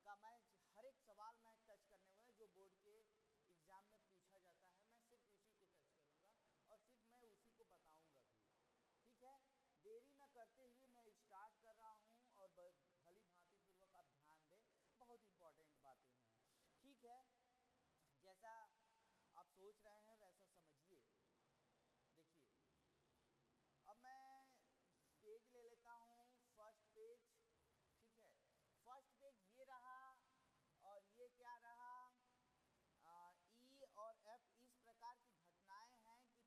का मैं हर एक सवाल मैं टच करने वाला जो बोर्ड के एग्जाम में पूछा जाता है, मैं सिर्फ उसी को टच करूंगा और सिर्फ मैं उसी को बताऊंगा भी। ठीक है, देरी न करते हुए मैं स्टार्ट कर रहा हूं और भली भांति पूर्वक आप ध्यान दें, बहुत इंपॉर्टेंट बातें हैं। ठीक है, जैसा आप सोच रहे हैं वैसा समझिए। देखिए, अब मैं पेज ले लेता हूँ, फर्स्ट पेज। ठीक है, फर्स्ट पेज ये रहा और ये क्या रहा, ई और एफ इस प्रकार की घटनाएं हैं कि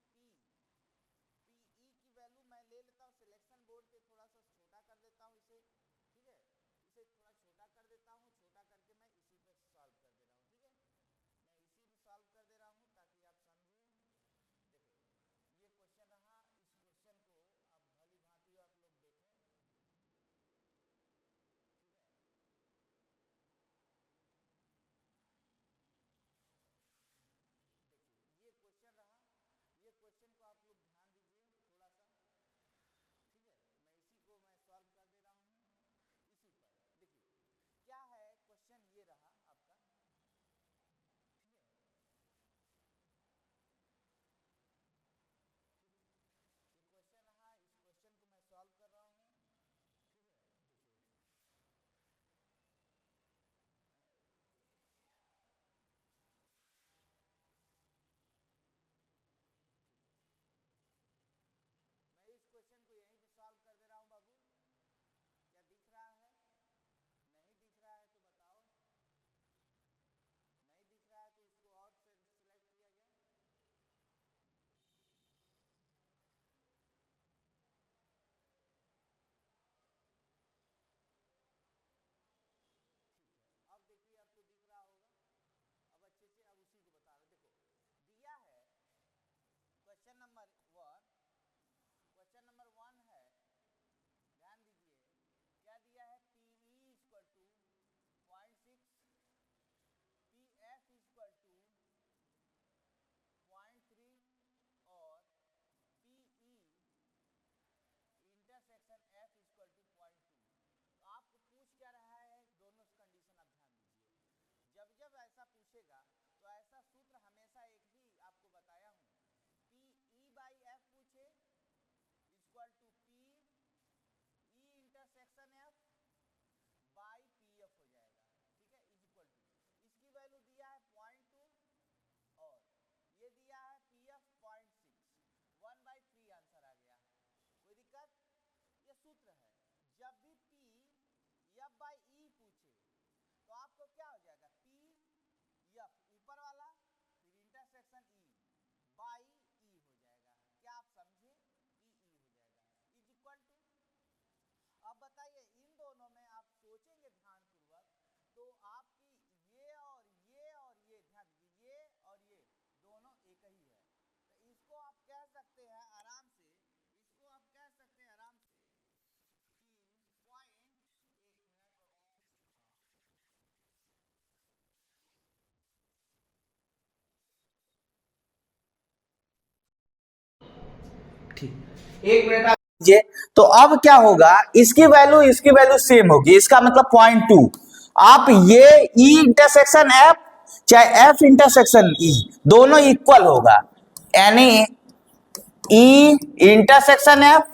पीई की वैल्यू मैं ले लेता हूँ सिलेक्शन बोर्ड पे, थोड़ा सा छोटा कर देता हूँ इसे। ठीक है, इसे थोड़ा छोटा कर देता हूँ, छोटा करके मैं इसी पे सॉल्व कर दे रहा हूँ। ठीक है, मैं इसी पे सॉल्व कर दे रहा हूँ ताकि आप समझें। देखो, ये क्वेश्चन रहा, इस क्वेश्चन को आप भली भांति आप लोग देखें। ठीक है, देखिए ये क्वेश्चन रहा, ये क्वेश्चन को आप लोग ध्यान दीजिए थोड़ा सा। ठीक है, मैं इसी को मैं सॉल्व कर दे रहा हूँ इसी पर। देखिए क्या है, क्वेश्चन ये रहा आपका। ठीक है, ये क्वेश्चन रहा, इस क्वेश्चन को मैं सॉल्व कर रहा हूँ। ठीक है, देखिए मैं इस क्वेश्चन को यहीं पे सॉल्व कर दे रहा हूँ बाबू। क्या दिख रहा है? नहीं दिख रहा है तो बताओ। नहीं दिख रहा है तो इसको और से सिलेक्ट किया गया। ठीक है, अब देखिए आपको दिख रहा होगा। अब अच्छे से अब उसी को बता रहे। देखो दिया है क्वेश्चन नंबर 1, क्वेश्चन नंबर 1 है, ध्यान दीजिए क्या दिया है, P E equal to 0.6, P F equal to 0.3 और P E intersection F equal to 0.2। तो आपको पूछ क्या रहा है, दोनों कंडीशन आप ध्यान दीजिए। जब जब ऐसा पूछेगा तो ऐसा सूत्र हमेशा एक ही आपको बताया हूँ, पी ई बाई एफ पूछे equal to P E intersection F by P F हो जाएगा। ठीक है, इज इक्वल टू, इसकी वैल्यू दिया है 0.2 और ये दिया है पी एफ 0.6, 1/3 आंसर आ गया। कोई दिक्कत? ये सूत्र है, जब भी पी एफ बाई ई पूछे तो आपको क्या हो जाएगा, पी एफ ऊपर वाला फिर इंटरसेक्शन ई बाई ई हो जाएगा। क्या आप समझे? पी ई हो जाएगा इज इक्वल टू। अब बताइए इन दोनों में आप सोचेंगे ध्यान पूर्वक तो आपकी ये और ये और ये, ध्यान दीजिए ये और ये दोनों एक ही है। तो इसको आप कह सकते हैं आराम से, इसको आप कह सकते हैं आराम से कि पॉइंट, एक मिनट और ठीक, एक मिनट आप लीजिए। तो अब क्या होगा, इसकी वैल्यू सेम होगी, इसका मतलब 0.2। आप ये ई इंटरसेक्शन एफ चाहे एफ इंटरसेक्शन ई दोनों इक्वल होगा, यानी ई इंटरसेक्शन एफ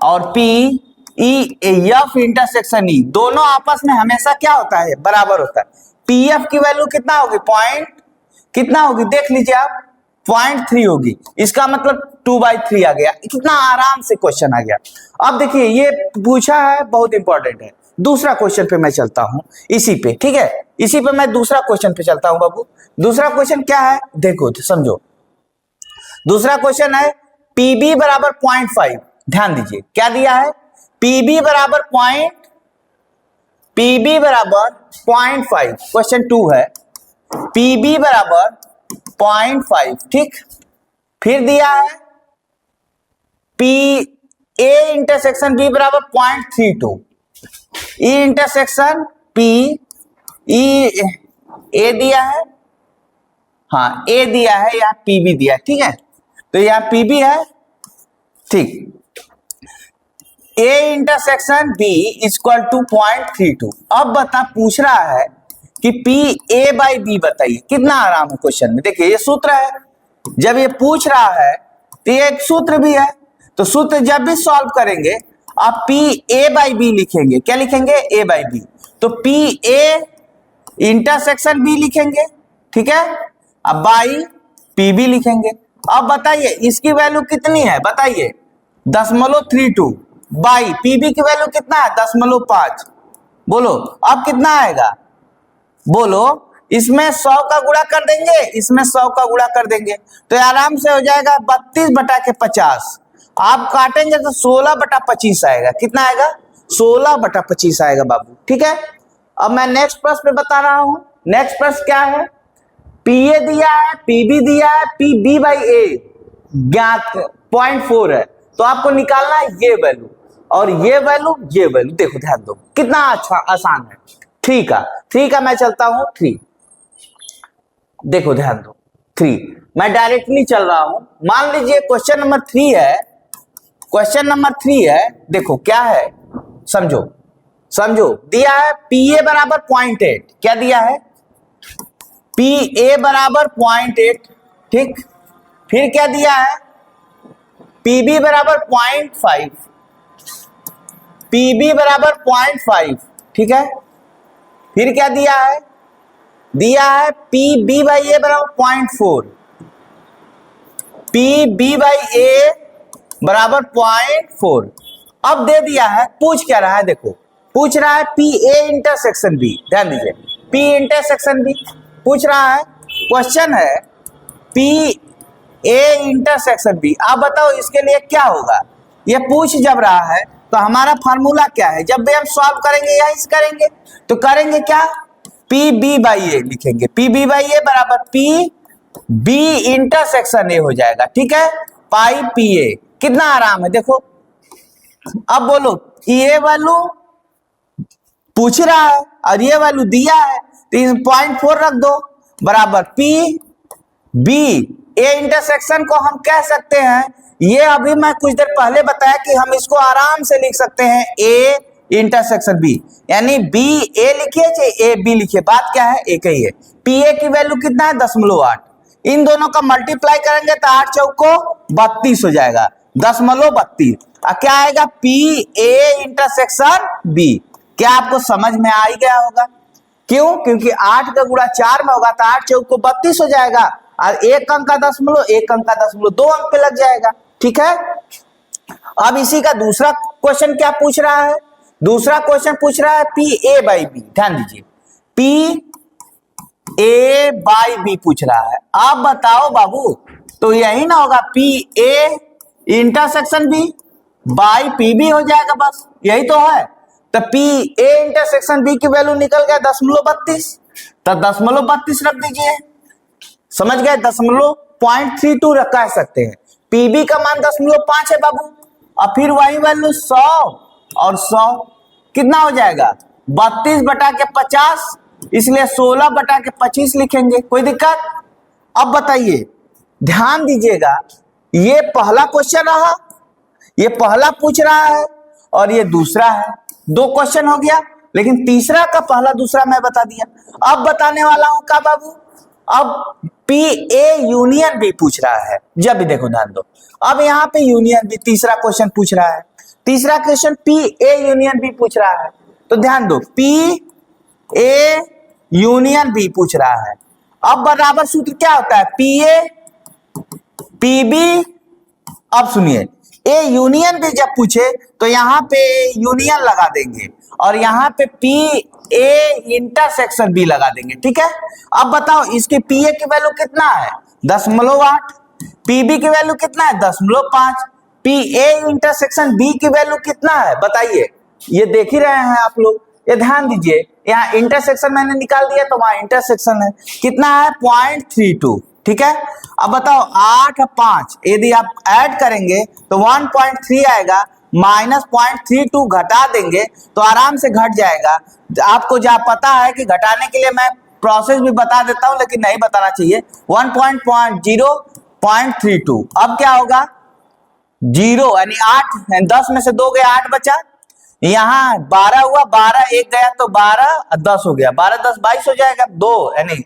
और P E F intersection E दोनों आपस में हमेशा क्या होता है, बराबर होता है। पी एफ की वैल्यू कितना होगी, कितना होगी देख लीजिए आप, 0.3 होगी, इसका मतलब 2/3 आ गया। कितना आराम से क्वेश्चन आ गया। अब देखिए ये पूछा है, बहुत इंपॉर्टेंट है। दूसरा क्वेश्चन पे मैं चलता हूं, इसी पे। ठीक है, इसी पे मैं दूसरा क्वेश्चन पे चलता हूं बाबू। दूसरा क्वेश्चन क्या है, देखो समझो। दूसरा क्वेश्चन है पीबी बराबर 0.5। ध्यान दीजिए क्या दिया है, पीबी बराबर 0.5। क्वेश्चन 2 है, पीबी बराबर 0.5। ठीक, फिर दिया है पी ए इंटरसेक्शन बी बराबर 0.32, ई इंटरसेक्शन पी ई ए दिया है, हाँ ए दिया है, यहाँ पीबी दिया है। ठीक है, तो यहाँ पीबी है। ठीक, A intersection B equal to 0.32। अब बता पूछ रहा है कि P A बाई बी बताइए। कितना आराम है क्वेश्चन में, देखिए ये सूत्र है। जब ये पूछ रहा है तो ये एक सूत्र भी है, तो सूत्र जब भी सॉल्व करेंगे आप P A बाई बी लिखेंगे। क्या लिखेंगे? A by B. तो P A इंटरसेक्शन B लिखेंगे, ठीक है, अब बाई P B लिखेंगे। अब बताइए इसकी वैल्यू कितनी है, बताइए 0.32 बाई P B की वैल्यू कितना है 0.5। बोलो अब कितना आएगा, बोलो। इसमें 100 का गुणा कर देंगे, इसमें 100 का गुणा कर देंगे, तो आराम से हो जाएगा 32/50। आप काटेंगे तो 16/25 आएगा। कितना आएगा? 16/25 आएगा बाबू, ठीक है। अब मैं नेक्स्ट प्रश्न पे बता रहा हूं। नेक्स्ट प्रश्न क्या है? पी ए दिया है, पी बी दिया है, पी बी बाई ए ज्ञात 0.4 है, तो आपको निकालना है ये वैल्यू और ये वैल्यू, ये वैल्यू। देखो ध्यान दो कितना अच्छा आसान है। थ्री का मैं चलता हूं 3। देखो ध्यान दो 3 मैं डायरेक्टली चल रहा हूं। मान लीजिए क्वेश्चन नंबर 3 है, क्वेश्चन नंबर 3 है। देखो क्या है, समझो दिया है पी ए बराबर 0.8। क्या दिया है? पी ए बराबर 0.8, ठीक। फिर क्या दिया है? पी बी बराबर 0.5, पी बी बराबर 0.5, ठीक है। फिर क्या दिया है? दिया है पी बी बाई ए बराबर 0.4, पी बी बाई ए बराबर 0.4। अब दे दिया है, पूछ क्या रहा है? देखो पूछ रहा है पी ए इंटरसेक्शन बी। ध्यान दीजिए, पी इंटरसेक्शन बी पूछ रहा है। क्वेश्चन है पी ए इंटरसेक्शन बी। आप बताओ इसके लिए क्या होगा? ये पूछ जब रहा है तो हमारा फार्मूला क्या है? जब भी हम सॉल्व करेंगे यही से करेंगे, तो करेंगे क्या? पी बी बाई ए लिखेंगे। पी बी बाई ए बराबर पी बी इंटरसेक्शन ए हो जाएगा, ठीक है, पाई पी ए। कितना आराम है देखो। अब बोलो ये वैल्यू पूछ रहा है और ये वैल्यू दिया है, तो 0.4 रख दो बराबर पी बी ए इंटरसेक्शन को हम कह सकते हैं, ये अभी मैं कुछ देर पहले बताया कि हम इसको आराम से लिख सकते हैं ए इंटरसेक्शन बी, यानी बी ए लिखिए चाहे ए बी लिखिए, बात क्या है? एक ही है। पी ए की वैल्यू कितना है? 0.8। इन दोनों का मल्टीप्लाई करेंगे तो 8 चौको 32 हो जाएगा, 0.32। क्या आएगा? P A intersection B. क्या आपको समझ में आ ही गया होगा? क्यों? क्योंकि 8 का गुणा 4 में होगा तो 8 चौको 32 हो जाएगा, और एक अंक का दशमलव, एक अंक का दशमलव, 2 अंक पे लग जाएगा, ठीक है। अब इसी का दूसरा क्वेश्चन क्या पूछ रहा है? दूसरा क्वेश्चन पूछ रहा है पी ए बाई बी। ध्यान दीजिए, पी ए बाई बी पूछ रहा है। आप बताओ बाबू, तो यही ना होगा P A intersection B by P B हो जाएगा, बस यही तो है। तो पी ए इंटरसेक्शन बी की वैल्यू निकल गया 0.32, तो 0.32 रख दीजिए। समझ गए? 0.32 कह सकते हैं। पीबी का मान 0.5 है बाबू, और फिर वही वैल्यू 100 और 100 कितना हो जाएगा? 32/50, इसलिए 16/25 लिखेंगे। कोई दिक्कत? अब बताइए, ध्यान दीजिएगा, ये पहला क्वेश्चन रहा, ये पहला पूछ रहा है और ये दूसरा है। 2 क्वेश्चन हो गया, लेकिन तीसरा का पहला दूसरा मैं बता दिया। अब बताने वाला हूं का बाबू, अब पी ए यूनियन बी पूछ रहा है। जब भी देखो ध्यान दो, अब यहाँ पे यूनियन बी तीसरा क्वेश्चन पूछ रहा है। तीसरा question P A union B पूछ रहा है, तो ध्यान दो पी ए यूनियन बी पूछ रहा है। अब बराबर सूत्र क्या होता है? P A P B. अब सुनिए, ए यूनियन बी जब पूछे तो यहाँ पे यूनियन लगा देंगे और यहाँ पे पी ए इंटरसेक्शन बी लगा देंगे, ठीक है। अब बताओ इसके पी ए की वैल्यू कितना है? 0.8। पी बी की वैल्यू कितना है? 0.5। पी ए इंटरसेक्शन बी की वैल्यू कितना है बताइए? ये देख ही रहे हैं आप लोग, ये ध्यान दीजिए, यहाँ इंटरसेक्शन मैंने निकाल दिया तो वहां इंटरसेक्शन है, कितना है? 0.32, ठीक है। अब बताओ 8 और 5 यदि आप ऐड करेंगे तो 1.3 आएगा, माइनस 0.32 घटा देंगे तो आराम से घट जाएगा। आपको जहाँ पता है कि घटाने के लिए मैं प्रोसेस भी बता देता हूं, लेकिन नहीं बताना चाहिए। 1.0.32। अब क्या होगा? जीरो यानी 8, 10 में से 2 गया 8 बचा, यहाँ 12 हुआ, 12 एक गया तो 12 10 हो गया, 12 10 22 हो जाएगा, 2 यानी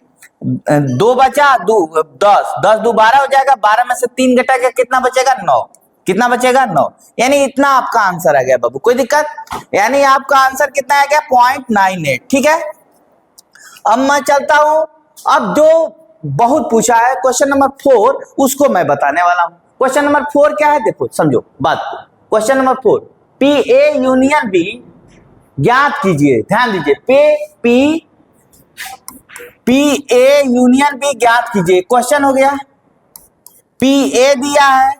2 बचा, 10 10 2 12 हो जाएगा, 12 में से 3 घटा गया, कितना बचेगा 9, कितना बचेगा 9, यानी इतना आपका आंसर आ गया बाबू, कोई दिक्कत, यानी आपका आंसर कितना आ गया 0.98, ठीक है। अब मैं चलता हूं, अब जो बहुत पूछा है क्वेश्चन नंबर 4 उसको मैं बताने वाला हूं। क्वेश्चन नंबर 4 क्या है, देखो समझो बात को। Question number 4, P A union B ज्ञात कीजिए, ध्यान दीजिए, पी ए यूनियन बी ज्ञात कीजिए। क्वेश्चन हो गया, पी ए दिया है,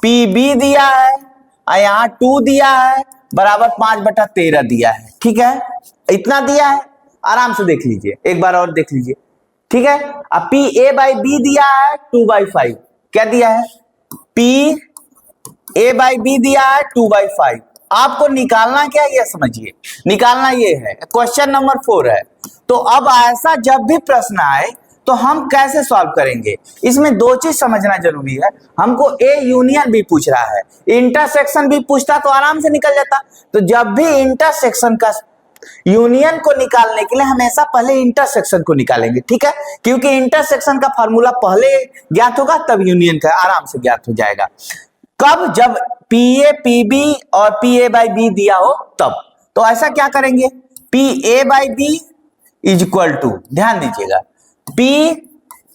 पी बी दिया है, और यहां 2 दिया है, बराबर 5/13 दिया है, ठीक है, इतना दिया है, आराम से देख लीजिए, एक बार और देख लीजिए, ठीक है। अब पी ए बाई बी दिया है 2/5, क्या दिया है, पी ए बाई बी दिया है 2/5, आपको निकालना क्या ये समझिए, निकालना ये है, क्वेश्चन नंबर 4 है। तो अब ऐसा जब भी प्रश्न आए तो हम कैसे सॉल्व करेंगे, इसमें 2 चीज समझना जरूरी है। हमको ए यूनियन बी पूछ रहा है, इंटरसेक्शन भी पूछता तो आराम से निकल जाता। तो जब भी इंटरसेक्शन का यूनियन को निकालने के लिए हमेशा पहले इंटरसेक्शन को निकालेंगे, ठीक है, क्योंकि इंटरसेक्शन का फॉर्मूला पहले ज्ञात होगा तब यूनियन का आराम से ज्ञात हो जाएगा। कब, जब पी ए पी बी और पी ए बाई बी दिया हो तब। तो ऐसा क्या करेंगे, P A by B is equal to, ध्यान दीजिएगा, P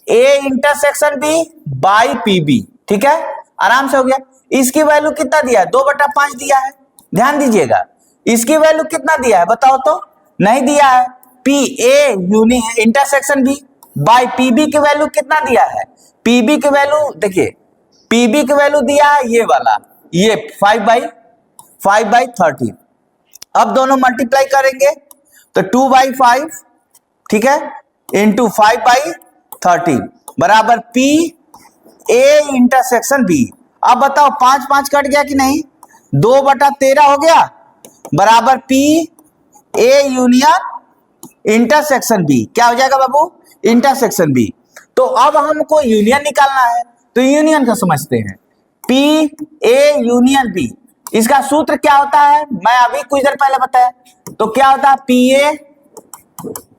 A intersection B by P B, ठीक है, आराम से हो गया। इसकी वैल्यू कितना दिया है, 2/5 दिया है, ध्यान दीजिएगा। इसकी वैल्यू कितना दिया है बताओ तो, नहीं दिया है। P A union intersection B by P B की वैल्यू कितना दिया है, पी बी की वैल्यू देखिए, पी बी की वैल्यू दिया है ये वाला, ये 5/13। अब दोनों मल्टीप्लाई करेंगे तो 2/5, ठीक है, इंटू 5/13 बराबर पी ए इंटरसेक्शन बी। अब बताओ 5 5 कट गया कि नहीं, 2/13 हो गया, बराबर P A union intersection B, क्या हो जाएगा बाबू, इंटरसेक्शन बी। तो अब हमको यूनियन निकालना है, तो यूनियन का समझते हैं, पी ए यूनियन बी, इसका सूत्र क्या होता है, मैं अभी कुछ देर पहले बताया। तो क्या होता है, P A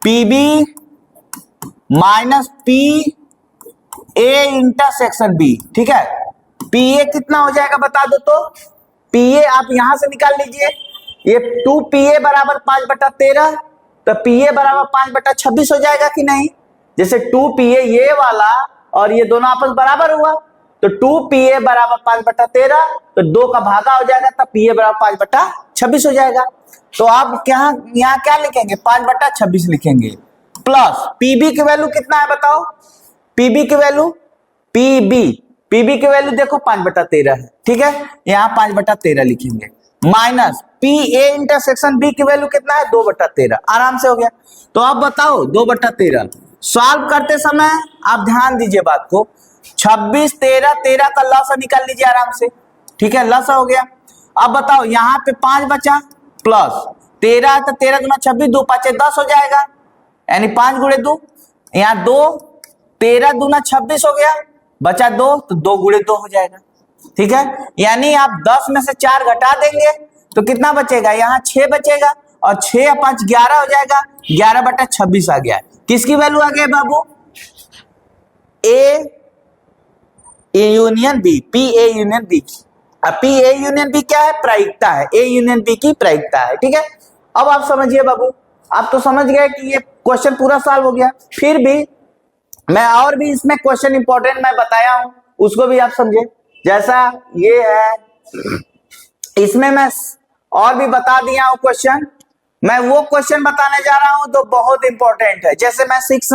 P B minus P A intersection B, ठीक है। पी ए कितना हो जाएगा बता दो तो, पी ए आप यहां से निकाल लीजिए, ये 2 पी ए बराबर 5/13, तो पी ए बराबर 5/26 हो जाएगा कि नहीं। जैसे 2 पी ए ये वाला और ये दोनों आपस बराबर हुआ, तो 2 पी ए बराबर 5/13, तो 2 का भागा हो जाएगा, तब पी ए बराबर 5/26 हो जाएगा। तो आप यहाँ क्या लिखेंगे, 5/26 लिखेंगे, प्लस पीबी की वैल्यू कितना है बताओ, पीबी की वैल्यू, पीबी की वैल्यू देखो 5/13 है, ठीक है, यहाँ 5/13 लिखेंगे, minus P A intersection B की वैल्यू कितना है 2/13, आराम से हो गया। तो अब बताओ 2/13 सॉल्व करते समय आप ध्यान दीजिए बात को, 26 13 13 का लसा निकाल लीजिए आराम से, ठीक है, लसा हो गया। अब बताओ यहाँ पे 5 बचा, प्लस 13 तो 13 गुना 26, 2 5 10 हो जाएगा, यानी 5 गुणे 2, यहाँ 2, 13 दूना 26 हो गया, बचा 2, तो 2 गुणे 2 हो जाएगा, ठीक है। यानी आप 10 में से 4 घटा देंगे तो कितना बचेगा, यहाँ 6 बचेगा, और 6 या 5 11 हो जाएगा, 11/26 आ गया। किसकी वैल्यू आ गया बाबू, A union B, P A union B. अब पी ए यूनियन बी क्या है, प्रायिकता है, ए यूनियन बी की प्रायिकता है, ठीक है। अब आप समझिए बाबू, आप तो समझ गए कि ये क्वेश्चन पूरा सॉल्व हो गया, फिर भी मैं और भी इसमें क्वेश्चन इंपॉर्टेंट मैं बताया हूं, उसको भी आप समझे। जैसा ये है, इसमें मैं और भी बता दिया हूं क्वेश्चन, मैं वो क्वेश्चन बताने जा रहा हूं तो बहुत इंपॉर्टेंट है। जैसे मैं 6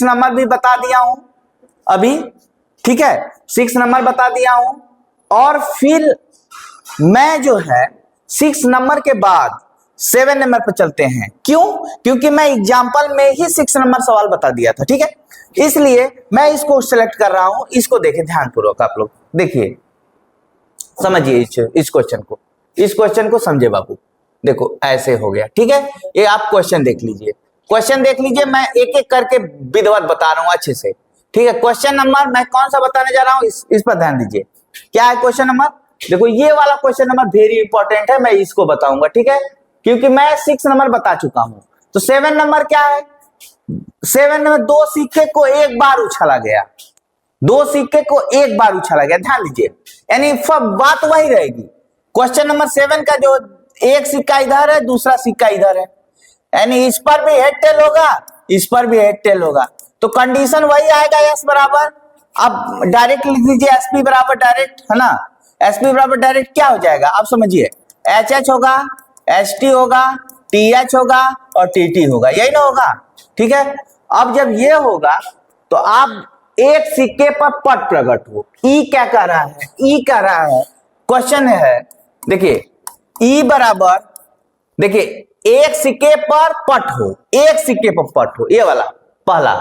नंबर भी बता दिया हूं अभी, ठीक है, 6 नंबर बता दिया हूं, और फिर मैं जो है 6 नंबर के बाद 7 नंबर पर चलते हैं। क्यों, क्योंकि मैं एग्जाम्पल में ही 6 नंबर सवाल बता दिया था, ठीक है, इसलिए मैं इसको सिलेक्ट कर रहा हूं। इसको देखिए ध्यानपूर्वक, आप लोग देखिए, समझिए इस क्वेश्चन को समझे बाबू। देखो ऐसे हो गया, ठीक है, ये आप क्वेश्चन देख लीजिए, मैं एक एक करके विधिवत बता रहा हूं अच्छे से। ठीक है, क्वेश्चन नंबर मैं कौन सा बताने जा रहा हूं, इस पर ध्यान दीजिए। क्या है क्वेश्चन नंबर? देखो ये वाला क्वेश्चन नंबर वेरी इंपॉर्टेंट है, मैं इसको बताऊंगा, ठीक है, क्योंकि मैं 6 नंबर बता चुका हूं। तो 7 नंबर क्या है? 7 नंबर 2 सिक्के को एक बार उछाला गया, 2 सिक्के को एक बार उछाला गया, ध्यान दीजिए, यानी बात वही रहेगी। क्वेश्चन नंबर 7 का जो एक सिक्का इधर है, दूसरा सिक्का इधर है, यानी इस पर भी हेड टेल होगा, इस पर भी हेड टेल होगा, तो कंडीशन वही आएगा, एस बराबर, अब डायरेक्ट लिख दीजिए एसपी बराबर डायरेक्ट, है ना, एसपी बराबर डायरेक्ट क्या हो जाएगा आप समझिए, एच एच होगा, एच टी होगा, टी एच होगा और टी टी होगा, यही ना होगा, ठीक है। अब जब ये होगा तो आप एक सिक्के पर पट प्रकट हो, ई क्या कर रहा है, ई कह रहा है, क्वेश्चन है, देखिए ई बराबर, देखिए एक सिक्के पर पट हो, एक सिक्के पर पट हो, ये वाला पहला,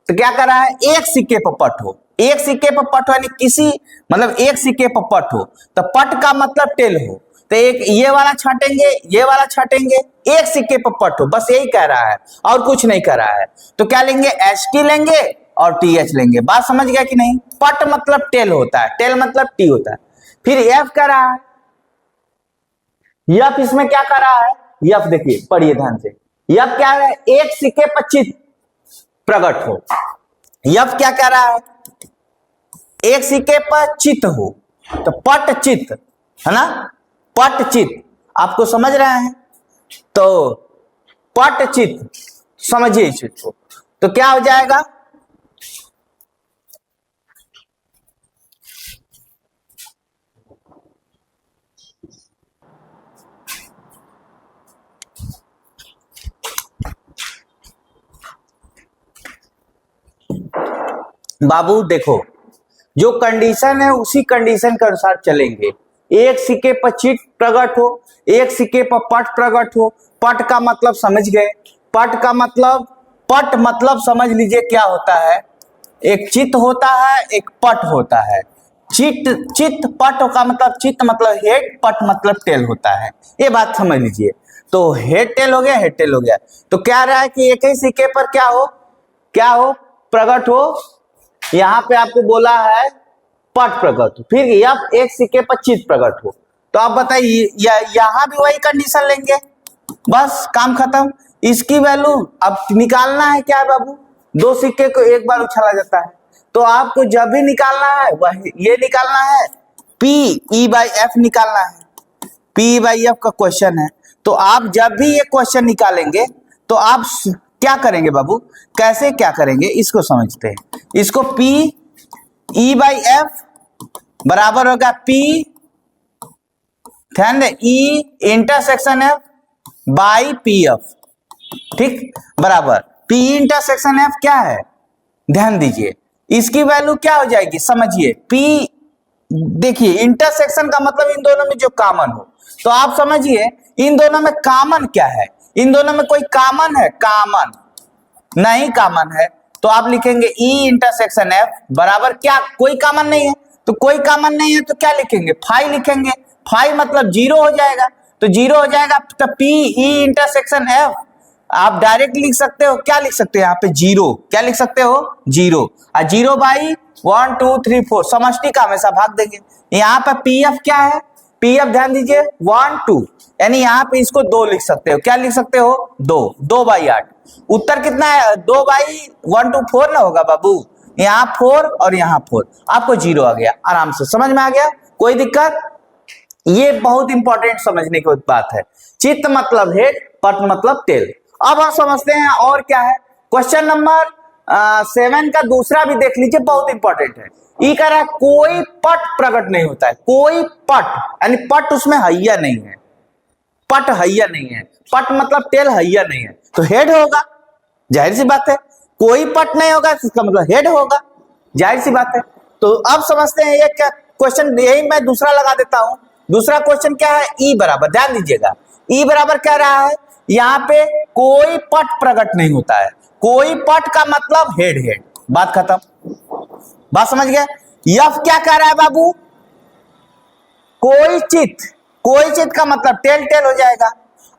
तो क्या कर रहा है, एक सिक्के पर पट हो, एक सिक्के पर पट हो, यानी किसी मतलब एक सिक्के पर पट हो, तो पट का मतलब टेल हो, तो एक ये वाला छाटेंगे, ये वाला छाटेंगे, एक सिक्के पर पट हो, बस यही कह रहा है और कुछ नहीं कह रहा है। तो क्या लेंगे, एच टी लेंगे और टी एच लेंगे, बात समझ गया कि नहीं। पट मतलब टेल होता है, टेल मतलब टी होता है। फिर एफ कह रहा है, यफ इसमें क्या कर रहा है, यफ देखिए पढ़िए ध्यान से, यफ क्या है, एक सिक्के पर चित प्रकट हो, यफ क्या कह रहा है, एक सिक्के पर चित हो, तो पट चित, है ना, पट चित, आपको समझ रहे हैं, तो पट चित समझिए इस चीज को, तो क्या हो जाएगा, बाबू देखो जो कंडीशन है उसी कंडीशन के अनुसार चलेंगे। एक सिक्के पर चित प्रकट हो, एक सिक्के पर पट प्रकट हो, पट का मतलब समझ गए, पट का मतलब, पट मतलब समझ लीजिए क्या होता है, एक चित होता है, एक पट होता है, चित पट का मतलब, चित मतलब हेड, पट मतलब टेल होता है, ये बात समझ लीजिए। तो हेड टेल हो गया, हेड टेल हो गया, तो क्या रहा है कि एक ही सिक्के पर क्या हो, क्या हो, प्रकट हो, यहां पे आपको बोला है पट प्रकट हो, फिर यह एक सिक्के पर चित प्रकट हो, तो आप बताइए यहां भी वही कंडीशन लेंगे, बस काम खत्म। इसकी वैल्यू अब निकालना है क्या है बाबू, 2 सिक्के को एक बार उछाला जाता है, तो आपको जब भी निकालना है वही ये निकालना है, पी ई बाई एफ निकालना है, पी बाई एफ का क्वेश्चन है, तो आप जब भी ये क्वेश्चन निकालेंगे तो आप क्या करेंगे बाबू, कैसे क्या करेंगे इसको समझते हैं। इसको P E बाई एफ बराबर होगा P, ध्यान दे, E intersection F by P F, ठीक, बराबर P इंटरसेक्शन एफ क्या है, ध्यान दीजिए, इसकी वैल्यू क्या हो जाएगी समझिए, P देखिए इंटरसेक्शन का मतलब इन दोनों में जो कॉमन हो, तो आप समझिए इन दोनों में कॉमन क्या है, इन दोनों में कोई कॉमन है, कॉमन नहीं कॉमन है, तो आप लिखेंगे E इंटरसेक्शन F बराबर क्या, कोई कॉमन नहीं है, तो कोई कॉमन नहीं है तो क्या लिखेंगे, फाई लिखेंगे, फाई मतलब 0 हो जाएगा, तो 0 हो जाएगा, तो P E इंटरसेक्शन F आप डायरेक्ट लिख सकते हो, क्या लिख सकते हो यहाँ पे 0, क्या लिख सकते हो 0, और 0 बाई 1 2 3 4 समष्टि का हमेशा भाग देंगे, यहाँ पर पी एफ क्या है, पी एफ ध्यान दीजिए 1 2, यानी यहाँ पे इसको 2 लिख सकते हो, क्या लिख सकते हो 2, 2 बाई 8, उत्तर कितना है 2 बाई 1 2 4 ना होगा बाबू, यहाँ 4 और यहाँ 4, आपको 0 आ गया, आराम से समझ में आ गया, कोई दिक्कत, ये बहुत इंपॉर्टेंट समझने की बात है, चित्त मतलब हेड, पट मतलब टेल। अब हम समझते हैं और क्या है, क्वेश्चन नंबर 7 का दूसरा भी देख लीजिए, बहुत इंपॉर्टेंट है, ई कह रहा है कोई पट प्रकट नहीं होता है, कोई पट, यानी पट उसमें हैया नहीं है, पट हैया नहीं है, पट मतलब टेल हैया नहीं है, तो हेड होगा, जाहिर सी बात है, कोई पट नहीं होगा इसका मतलब हेड होगा, जाहिर सी बात है। तो अब समझते हैं ये क्या क्वेश्चन, यही मैं दूसरा लगा देता हूं, दूसरा क्वेश्चन क्या है, ई बराबर, ध्यान दीजिएगा, ई बराबर क्या रहा है, यहाँ पे कोई पट प्रकट नहीं होता है, कोई पट का मतलब हेड, हेड, बात खत्म, बात समझ गया। यफ क्या कह रहा है बाबू, कोई चित का मतलब टेल, टेल हो जाएगा।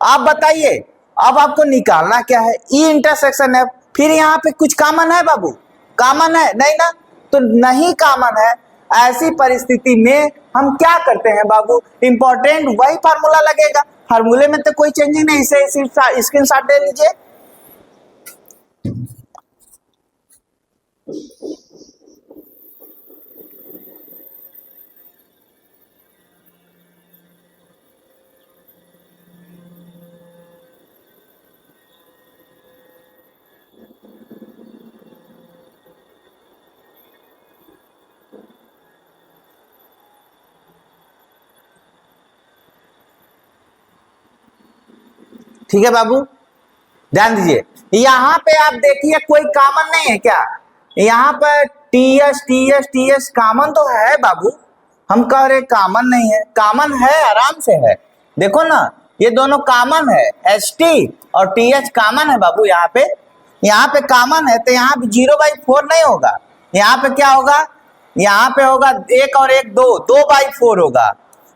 आप बताइए अब आपको निकालना क्या है, ई इंटरसेक्शन है, फिर यहाँ पे कुछ कॉमन है बाबू, कॉमन है नहीं ना, तो नहीं कॉमन है। ऐसी परिस्थिति में हम क्या करते हैं बाबू, इंपॉर्टेंट वही फार्मूला लगेगा, फार्मूले में तो कोई चेंजिंग नहीं, इसे स्क्रीनशॉट ले लीजिए। ठीक है बाबू, ध्यान दीजिए, यहां पे आप देखिए कोई कॉमन नहीं है क्या, यहां पर टीएस टीएस टीएस कॉमन तो है बाबू, हम कह रहे कॉमन नहीं है, कॉमन है, आराम से है, देखो ना ये दोनों कॉमन है, एस टी और टीएच कॉमन है बाबू, यहाँ पे कॉमन है, तो यहाँ पे 0/4 नहीं होगा, यहाँ पे क्या होगा, यहाँ पे होगा 1 और 1 2, 2/4 होगा,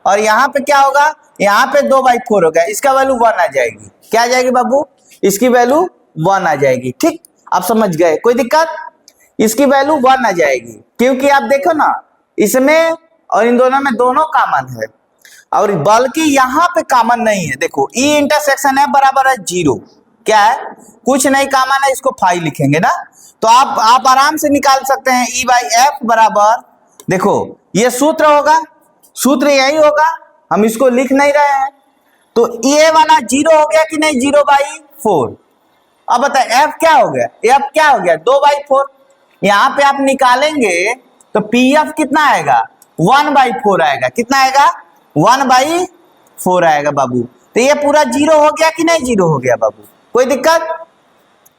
और यहाँ पे क्या होगा, यहाँ पे 2/4 होगा, इसका वैल्यू 1 आ जाएगी, क्या आ जाएगी बाबू, इसकी वैल्यू 1 आ जाएगी। ठीक, आप समझ गए, कोई दिक्कत, इसकी वैल्यू 1 आ जाएगी, क्योंकि आप देखो ना इसमें और इन दोनों में दोनों कॉमन है, और बल्कि यहाँ पे कॉमन नहीं है, देखो ई इंटरसेक्शन है बराबर है 0, क्या है, कुछ नहीं कॉमन है, इसको 5 लिखेंगे ना, तो आप आराम से निकाल सकते हैं E/F बराबर, देखो ये सूत्र होगा, सूत्र यही होगा, हम इसको लिख नहीं रहे हैं, तो ये वाला 0 हो गया कि नहीं, 0/4, अब बताए F क्या हो गया, F क्या हो गया 2/4, यहां पे आप निकालेंगे तो PF कितना आएगा 1/4 आएगा, कितना आएगा 1/4 आएगा बाबू, तो ये पूरा 0 हो गया कि नहीं, 0 हो गया बाबू, कोई दिक्कत।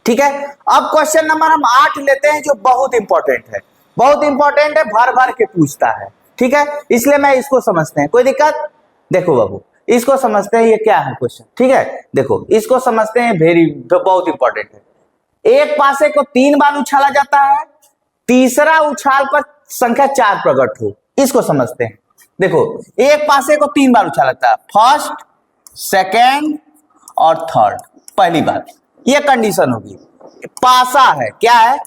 ठीक है, अब क्वेश्चन नंबर हम 8 लेते हैं, जो बहुत इंपॉर्टेंट है, बहुत इंपॉर्टेंट है, भर भर के पूछता है, ठीक है, इसलिए मैं इसको समझते हैं, कोई दिक्कत। देखो बाबू इसको समझते हैं, ये क्या है क्वेश्चन, ठीक है, देखो इसको समझते हैं, बहुत इंपॉर्टेंट है। एक पासे को 3 बार उछाला जाता है, तीसरा उछाल पर संख्या 4 प्रकट हो, इसको समझते हैं। देखो एक पासे को 3 बार उछाला जाता है, फर्स्ट, सेकेंड और थर्ड, पहली बार, ये कंडीशन होगी, पासा है, क्या है,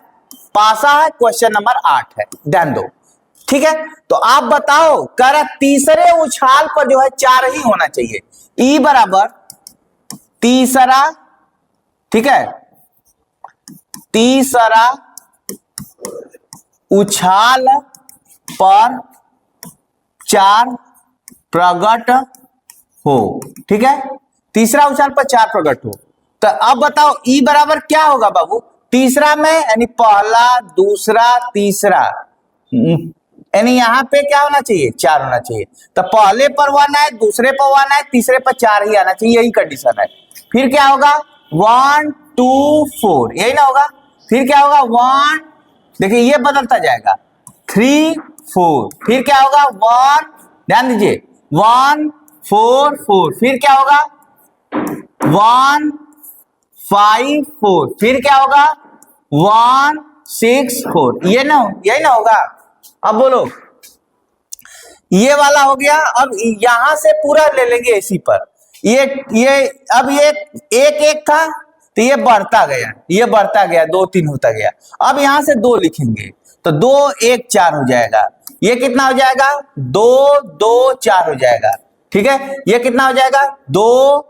पासा है, क्वेश्चन नंबर 8 है, ध्यान दो, ठीक है। तो आप बताओ, कह रहा तीसरे उछाल पर जो है 4 ही होना चाहिए, ई बराबर तीसरा, ठीक है, तीसरा उछाल पर 4 प्रकट हो, ठीक है, तीसरा उछाल पर 4 प्रकट हो, तो अब बताओ ई बराबर क्या होगा बाबू, तीसरा में यानी पहला, दूसरा, तीसरा, यानी यहां पे क्या होना चाहिए 4 होना चाहिए, तो पहले पर 1 है, दूसरे पर 1 है, तीसरे पर 4 ही आना चाहिए, यही कंडीशन है। फिर क्या होगा 1 2 4, यही ना होगा, फिर क्या होगा 1, देखिए ये बदलता जाएगा, 3 4, फिर क्या होगा 1, ध्यान दीजिए 1 4 4, फिर क्या होगा 1 5 4, फिर क्या होगा 1 6 4, ये ना, यही ना होगा। अब बोलो ये वाला हो गया, अब यहां से पूरा ले लेंगे इसी पर, ये अब ये 1 1 था, तो ये बढ़ता गया, ये बढ़ता गया, 2 3 होता गया, अब यहां से 2 लिखेंगे तो 2 1 4 हो जाएगा, ये कितना हो जाएगा 2 2 4 हो जाएगा, ठीक है, ये कितना हो जाएगा 2,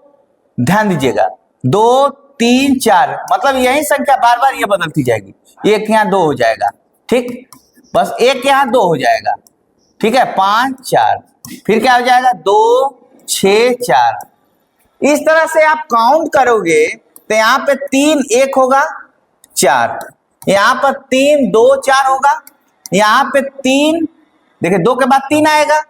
ध्यान दीजिएगा 2 3 4, मतलब यही संख्या बार बार ये बदलती जाएगी, एक यहाँ 2 हो जाएगा, ठीक, बस एक यहाँ 2 हो जाएगा, ठीक है, 5 4, फिर क्या हो जाएगा 2 6 4, इस तरह से आप काउंट करोगे तो यहाँ पे 3 1 होगा 4, यहाँ पर 3 2 4 होगा, यहाँ पे 3, देखिए 2 के बाद 3 आएगा,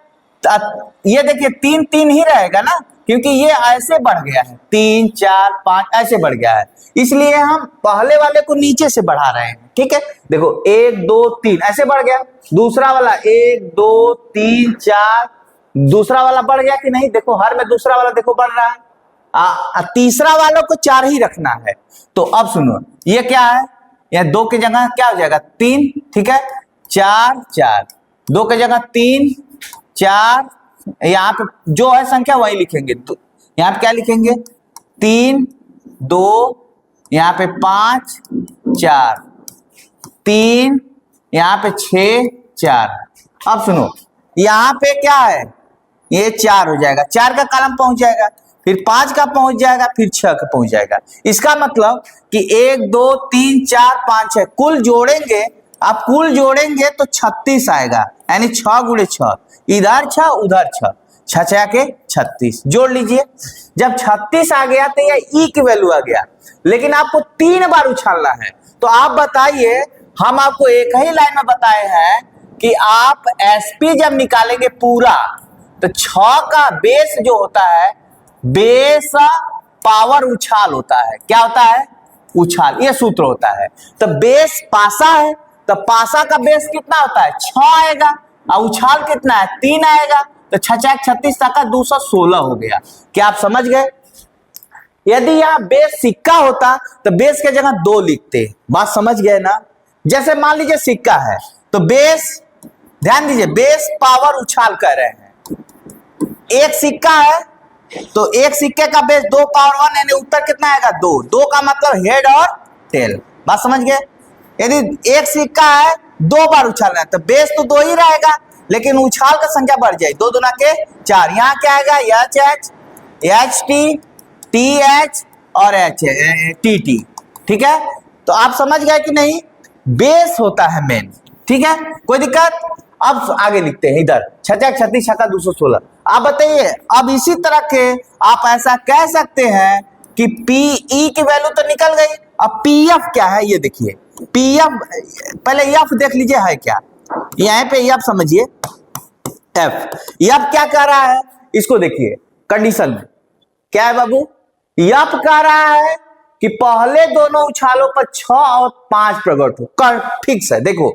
ये देखिए 3 3 ही रहेगा ना, क्योंकि ये ऐसे बढ़ गया है, 3 4 5 ऐसे बढ़ गया है, इसलिए हम पहले वाले को नीचे से बढ़ा रहे हैं, ठीक है, देखो 1 2 3 ऐसे बढ़ गया, दूसरा वाला 1 2 3 4, दूसरा वाला बढ़ गया कि नहीं, देखो हर में दूसरा वाला देखो बढ़ रहा है, तीसरा वालों को 4 ही रखना है। तो अब सुनो ये क्या है, यह 2 की जगह क्या हो जाएगा 3, ठीक है, 4 4, 2 की जगह 3 4, यहाँ पे जो है संख्या वही लिखेंगे, तो यहाँ पे क्या लिखेंगे 3 2, यहाँ पे 5 4, 3, यहाँ पे 6, 4। अब सुनो, यहाँ पे क्या है, ये 4 हो जाएगा, 4 का कॉलम पहुंच जाएगा, फिर 5 का पहुंच जाएगा, फिर 6 का पहुंच जाएगा। इसका मतलब कि 1 2 3 4 5 6 कुल जोड़ेंगे, आप कुल जोड़ेंगे तो 36 आएगा, यानी 6 गुणे 6, इधर 6 उधर 6, 6 6 के 36 जोड़ लीजिए। जब 36 आ गया तो ये ई की वैल्यू आ गया, लेकिन आपको 3 बार उछालना है। तो आप बताइए, हम आपको एक ही लाइन में बताए हैं कि आप एसपी जब निकालेंगे पूरा तो 6 का बेस जो होता है, बेस पावर उछाल होता है। क्या होता है? उछाल, ये सूत्र होता है। तो बेस पासा है, तो पासा का बेस कितना होता है? 6 आएगा, और उछाल कितना है? 3 आएगा, तो 6 6 36 का 216 हो गया। क्या आप समझ गए? यदि यहाँ बेस सिक्का होता तो बेस के जगह 2 लिखते। बात समझ गए ना? जैसे मान लीजिए सिक्का है, तो बेस, ध्यान दीजिए, बेस पावर उछाल कर रहे हैं। एक सिक्का है तो एक सिक्के का बेस 2 पावर 1, यानी उत्तर कितना आएगा? 2। 2 का मतलब हेड और टेल। बात समझ गए? यदि एक सिक्का है 2 बार उछालना है तो बेस तो 2 ही रहेगा, लेकिन उछाल का संख्या बढ़ जाए, 2 दूना के 4। यहाँ क्या आएगा? H H, H T, T H और एच टी टी। ठीक है, तो आप समझ गए कि नहीं? बेस होता है मेन। ठीक है, कोई दिक्कत? अब आगे लिखते हैं इधर, 6 6 36 6 216। आप बताइए, अब इसी तरह के आप ऐसा कह सकते हैं कि पीई की वैल्यू तो निकल गई, अब पीएफ क्या है ये देखिए। पीएफ, पहले एफ देख लीजिए है क्या, यहाँ पे एफ समझिए। एफ क्या कह रहा है, इसको देखिए कंडीशन में क्या है बाबू। एफ कह रहा है कि पहले दोनों उछालों पर 6 और 5 प्रकट हो, कर फिक्स है। देखो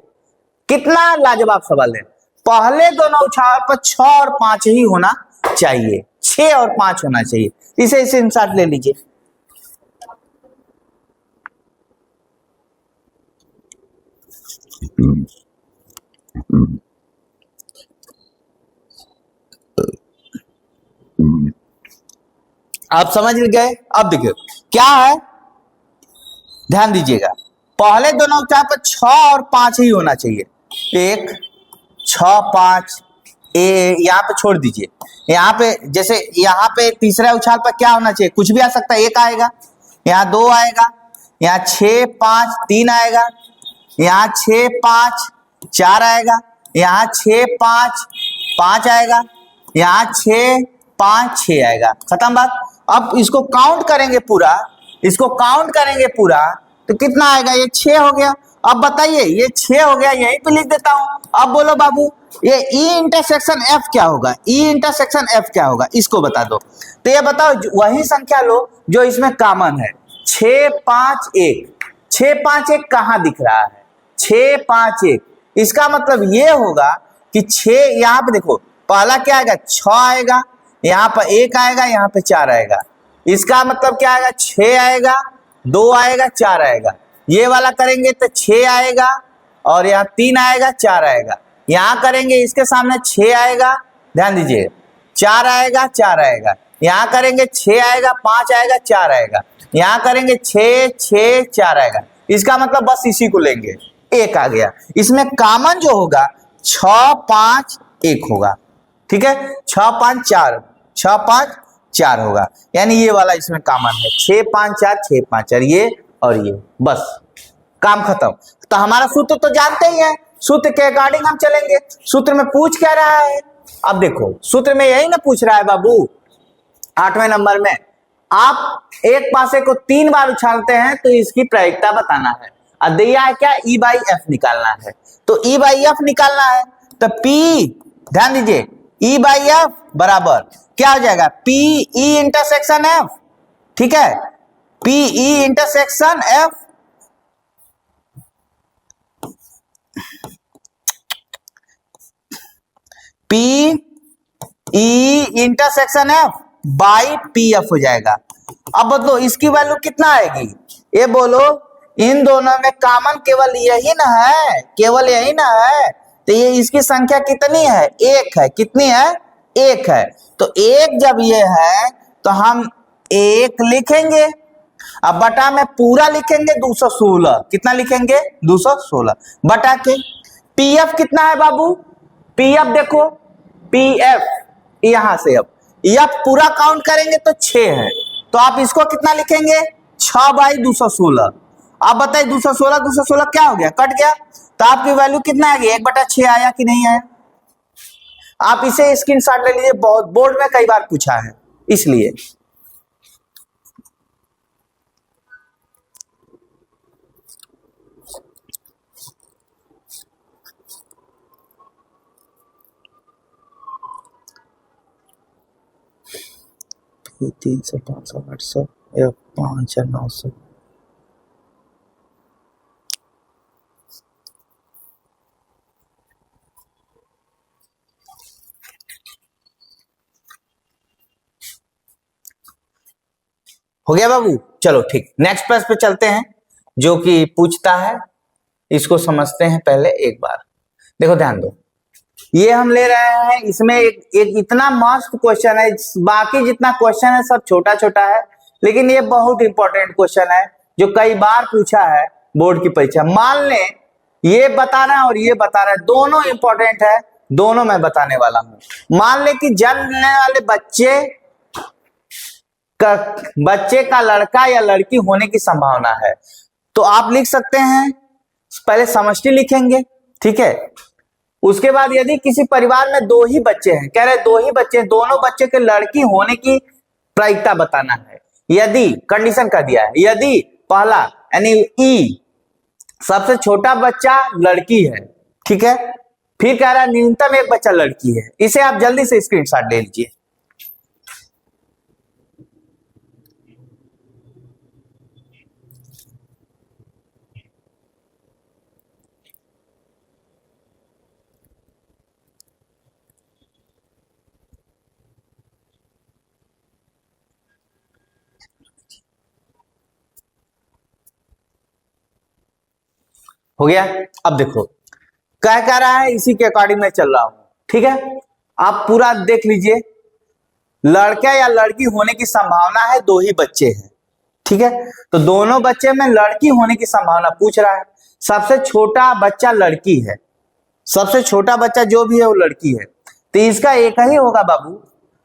कितना लाजवाब सवाल है, पहले दोनों उछाल पर 6 और 5 ही होना चाहिए, 6 और 5 होना चाहिए। इसे इंसर्ट ले लीजिए। आप समझ गए? अब देखिए क्या है, ध्यान दीजिएगा, पहले दोनों उछाल पर 6 और 5 ही होना चाहिए। 1 6 5, यहाँ पे छोड़ दीजिए, यहाँ पे जैसे यहाँ पे तीसरा उछाल पर क्या होना चाहिए? कुछ भी आ सकता है, 1 आएगा, यहाँ 2 आएगा, यहाँ 6 5 3 आएगा, यहाँ 6 5 4 आएगा, यहाँ 6 5 5 आएगा, यहाँ 6 5 6 आएगा। खत्म बात। अब इसको काउंट करेंगे पूरा, इसको काउंट करेंगे पूरा तो कितना आएगा? ये 6 हो गया। अब बताइए, ये 6 हो गया, यहीं पे लिख देता हूं। अब बोलो बाबू, ये ई इंटरसेक्शन एफ क्या होगा? ई इंटरसेक्शन एफ क्या होगा, इसको बता दो। तो ये बताओ, वही संख्या लो जो इसमें कॉमन है, 6 5 1। 6 5 1 कहां दिख रहा है? 6 5 1। इसका मतलब ये होगा कि 6, यहाँ पे देखो पहला क्या आएगा? 6 आएगा, यहाँ पर 1 आएगा, यहाँ पे 4 आएगा। इसका मतलब क्या आएगा? 6 आएगा, 2 आएगा, 4 आएगा। ये वाला करेंगे तो 6 आएगा, और यहाँ 3 आएगा, 4 आएगा। यहाँ करेंगे इसके सामने 6 आएगा, ध्यान दीजिए, 4 आएगा, 4 आएगा। यहाँ करेंगे 6 आएगा, 5 आएगा, 4 आएगा। यहाँ करेंगे 6 6 4 आएगा। इसका मतलब बस इसी को लेंगे, 1 आ गया। इसमें कॉमन जो होगा 6 5 1 होगा। ठीक है, 6 5 4, 6 5 4 होगा, यानी ये वाला इसमें कॉमन है, 6 5 4 6 5 4, ये और ये, बस काम खत्म। तो हमारा सूत्र तो जानते ही हैं, सूत्र के अकॉर्डिंग हम चलेंगे। सूत्र में पूछ क्या रहा है? अब देखो सूत्र में यही ना पूछ रहा है बाबू, 8वें नंबर में आप एक पासे को 3 बार उछालते हैं तो इसकी प्रायिकता बताना है। अब दिया है क्या? ई बाई एफ निकालना है, तो ई बाई एफ निकालना है। तो पी, ध्यान दीजिए, ई बाई एफ बराबर क्या हो जाएगा? P E intersection F. ठीक है, P E intersection F, P E intersection F by P F हो जाएगा। अब बदलो इसकी वैल्यू कितना आएगी? ये बोलो, इन दोनों में कॉमन केवल यही ना है, केवल यही ना है, तो ये इसकी संख्या कितनी है? 1 है। कितनी है? 1 है। तो 1 जब ये है तो हम 1 लिखेंगे, अब बटा में पूरा लिखेंगे 216, कितना लिखेंगे 216 बटा के पीएफ कितना है बाबू, पीएफ देखो, पीएफ यहां से अब एफ पूरा काउंट करेंगे तो 6 है, तो आप इसको कितना लिखेंगे 6/216। आप बताइए 216 216 क्या हो गया, कट गया, तो आपकी वैल्यू कितना आ गई 1/6 आया कि नहीं आया। आप इसे स्क्रीनशॉट ले लीजिए, बहुत बोर्ड में कई बार पूछा है इसलिए। ये 300 500 800 या 5 या 900 हो गया बाबू। चलो ठीक, नेक्स्ट प्रश्न पे चलते हैं जो कि पूछता है, इसको समझते हैं पहले एक बार। देखो ध्यान दो, ये हम ले रहे हैं, इसमें एक इतना मस्त क्वेश्चन है, बाकी जितना क्वेश्चन है सब छोटा छोटा है, लेकिन ये बहुत इंपॉर्टेंट क्वेश्चन है जो कई बार पूछा है बोर्ड की परीक्षा। मान ले ये बता रहा है और ये बता रहा है, दोनों इंपॉर्टेंट है, दोनों मैं बताने वाला हूं। मान ले कि जन्म लेने वाले बच्चे का लड़का या लड़की होने की संभावना है, तो आप लिख सकते हैं, पहले समष्टि लिखेंगे, ठीक है। उसके बाद यदि किसी परिवार में 2 ही बच्चे हैं, कह रहे 2 ही बच्चे, दोनों बच्चे के लड़की होने की प्रायिकता बताना है। यदि कंडीशन का दिया है, यदि पहला यानी ई सबसे छोटा बच्चा लड़की है, ठीक है, फिर कह रहा है न्यूनतम एक बच्चा लड़की है। इसे आप जल्दी से स्क्रीनशॉट ले लीजिए। हो गया। अब देखो क्या कह रहा है, इसी के अकॉर्डिंग मैं चल रहा हूं, ठीक है। आप पूरा देख लीजिए, लड़का या लड़की होने की संभावना है, 2 ही बच्चे हैं, ठीक है, तो दोनों बच्चे में लड़की होने की संभावना पूछ रहा है। सबसे छोटा बच्चा लड़की है, सबसे छोटा बच्चा जो भी है वो लड़की है, तो इसका एक ही होगा बाबू।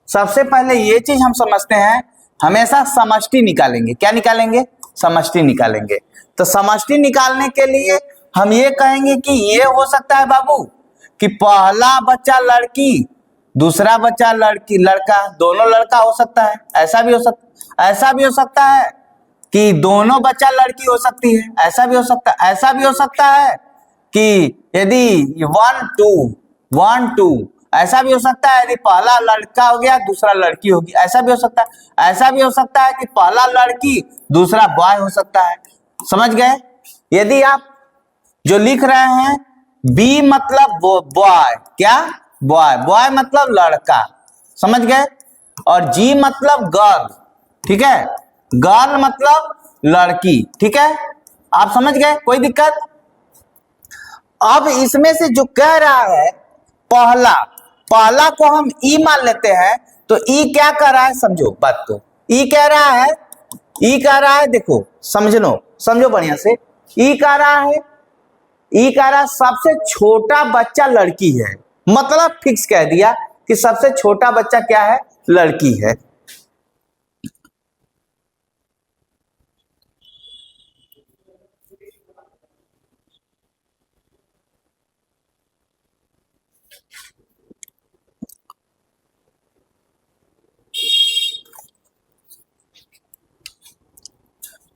सबसे पहले ये चीज हम समझते हैं, हमेशा समष्टि निकालेंगे। क्या निकालेंगे, समष्टि निकालेंगे। तो समष्टि निकालने के लिए हम ये कहेंगे कि ये हो सकता है बाबू कि पहला बच्चा लड़की, दूसरा बच्चा लड़की लड़का, दोनों लड़का हो सकता है, ऐसा भी हो सकता है कि दोनों बच्चा लड़की हो सकती है, ऐसा भी हो सकता है कि यदि 1 2 ऐसा भी हो सकता है, यदि पहला लड़का हो गया दूसरा लड़की होगी, ऐसा भी हो सकता है कि पहला लड़की दूसरा बॉय हो सकता है। समझ गए। यदि आप जो लिख रहे हैं बी मतलब बॉय, क्या बॉय मतलब लड़का, समझ गए, और जी मतलब गर्ल, ठीक है, गर्ल मतलब लड़की, ठीक है, आप समझ गए, कोई दिक्कत। अब इसमें से जो कह रहा है पहला को हम ई मान लेते हैं, तो ई क्या कर रहा है, समझो बात को, ई कह रहा है देखो समझो बढ़िया से, ई कह रहा है सबसे छोटा बच्चा लड़की है, मतलब फिक्स कह दिया कि सबसे छोटा बच्चा क्या है, लड़की है।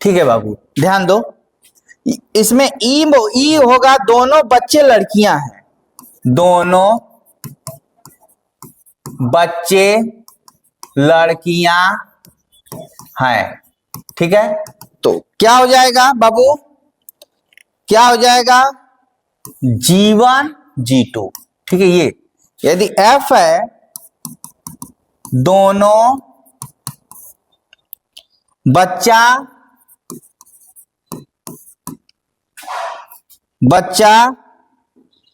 ठीक है बाबू, ध्यान दो, इसमें ई होगा, दोनों बच्चे लड़कियां हैं, दोनों बच्चे लड़कियां हैं, ठीक है, तो क्या हो जाएगा बाबू, क्या हो जाएगा, G1 G2, ठीक है। ये यदि F है, दोनों बच्चा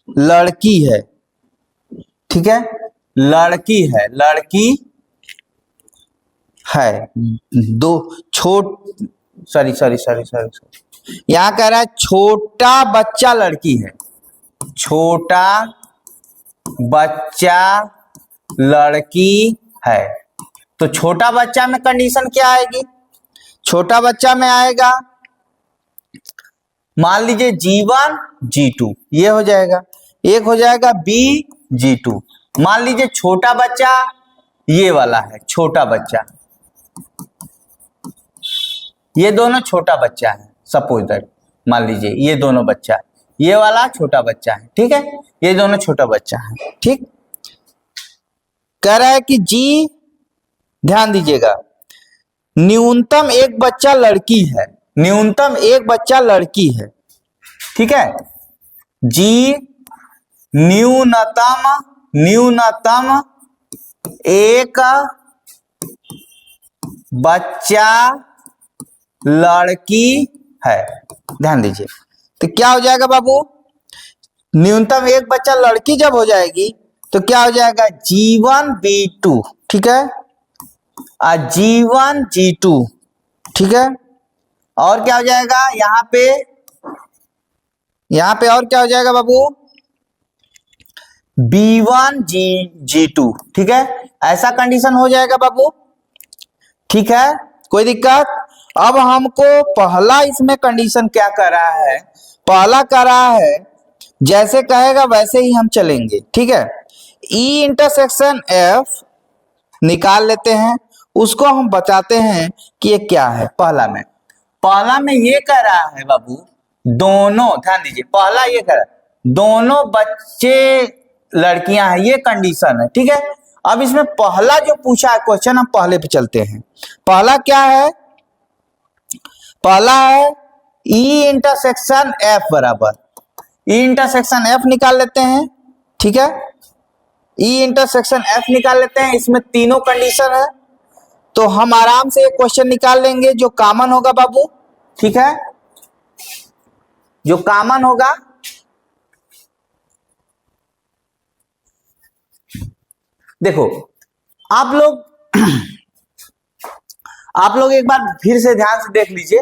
लड़की है, ठीक है, लड़की है, दो सॉरी सॉरी सॉरी सॉरी, यहां कह रहा है छोटा बच्चा लड़की है, छोटा बच्चा लड़की है। तो छोटा बच्चा में कंडीशन क्या आएगी? छोटा बच्चा में आएगा, मान लीजिए G1 G2, ये हो जाएगा। एक हो जाएगा B G2। मान लीजिए छोटा बच्चा ये वाला है, छोटा बच्चा, ये दोनों छोटा बच्चा है, सपोज दैट, मान लीजिए ये दोनों बच्चा, ये वाला छोटा बच्चा है, ठीक है, ये दोनों छोटा बच्चा है, ठीक। कह रहा है कि G, ध्यान दीजिएगा, न्यूनतम एक बच्चा लड़की है, न्यूनतम एक बच्चा लड़की है, ठीक है। G न्यूनतम एक बच्चा लड़की है, ध्यान दीजिए। तो क्या हो जाएगा बाबू? न्यूनतम एक बच्चा लड़की जब हो जाएगी तो क्या हो जाएगा? G1 B2, ठीक है, G1 G2, ठीक है। और क्या हो जाएगा यहाँ पे और क्या हो जाएगा बाबू? B1 G2, ठीक है, ऐसा कंडीशन हो जाएगा बाबू, ठीक है, कोई दिक्कत? अब हमको पहला इसमें कंडीशन क्या कर रहा है? पहला कर रहा है जैसे कहेगा वैसे ही हम चलेंगे, ठीक है। E इंटरसेक्शन F निकाल लेते हैं, उसको हम बताते हैं कि ये क्या है। पहला में ये कह रहा है बाबू, दोनों, ध्यान दीजिए, पहला ये कह रहा है दोनों बच्चे लड़कियां हैं, ये कंडीशन है, ठीक है। अब इसमें पहला जो पूछा है क्वेश्चन, हम पहले पे चलते हैं। पहला क्या है? पहला है E इंटरसेक्शन F बराबर, E इंटरसेक्शन F निकाल लेते हैं, ठीक है, E इंटरसेक्शन F निकाल लेते हैं। इसमें तीनों कंडीशन है, तो हम आराम से एक क्वेश्चन निकाल लेंगे जो कॉमन होगा बाबू, ठीक है, जो कॉमन होगा। देखो आप लोग एक बार फिर से ध्यान से देख लीजिए,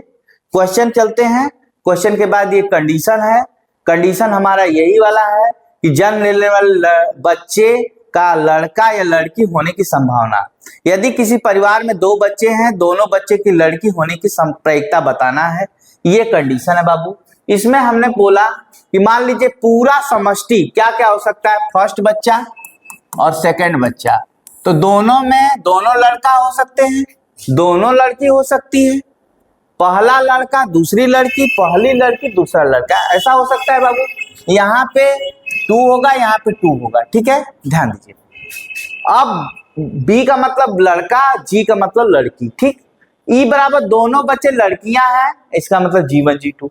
क्वेश्चन चलते हैं, क्वेश्चन के बाद ये कंडीशन है। कंडीशन हमारा यही वाला है कि जन्म लेने वाले बच्चे का लड़का या लड़की होने की संभावना, यदि किसी परिवार में दो बच्चे हैं, दोनों बच्चे की लड़की होने की संभावना बताना है, ये कंडीशन है बाबू। इसमें हमने बोला कि मान लीजिए पूरा समष्टि क्या क्या हो सकता है, फर्स्ट बच्चा और सेकंड बच्चा, तो दोनों में दोनों लड़का हो सकते हैं, दोनों लड़की हो सकती है, पहला लड़का दूसरी लड़की, पहली लड़की दूसरा लड़का, ऐसा हो सकता है बाबू। यहाँ पे 2 होगा, यहाँ पे 2 होगा, ठीक है, ध्यान दीजिए। अब B का मतलब लड़का, G का मतलब लड़की, ठीक। E बराबर दोनों बच्चे लड़कियां हैं, इसका मतलब G1 G2।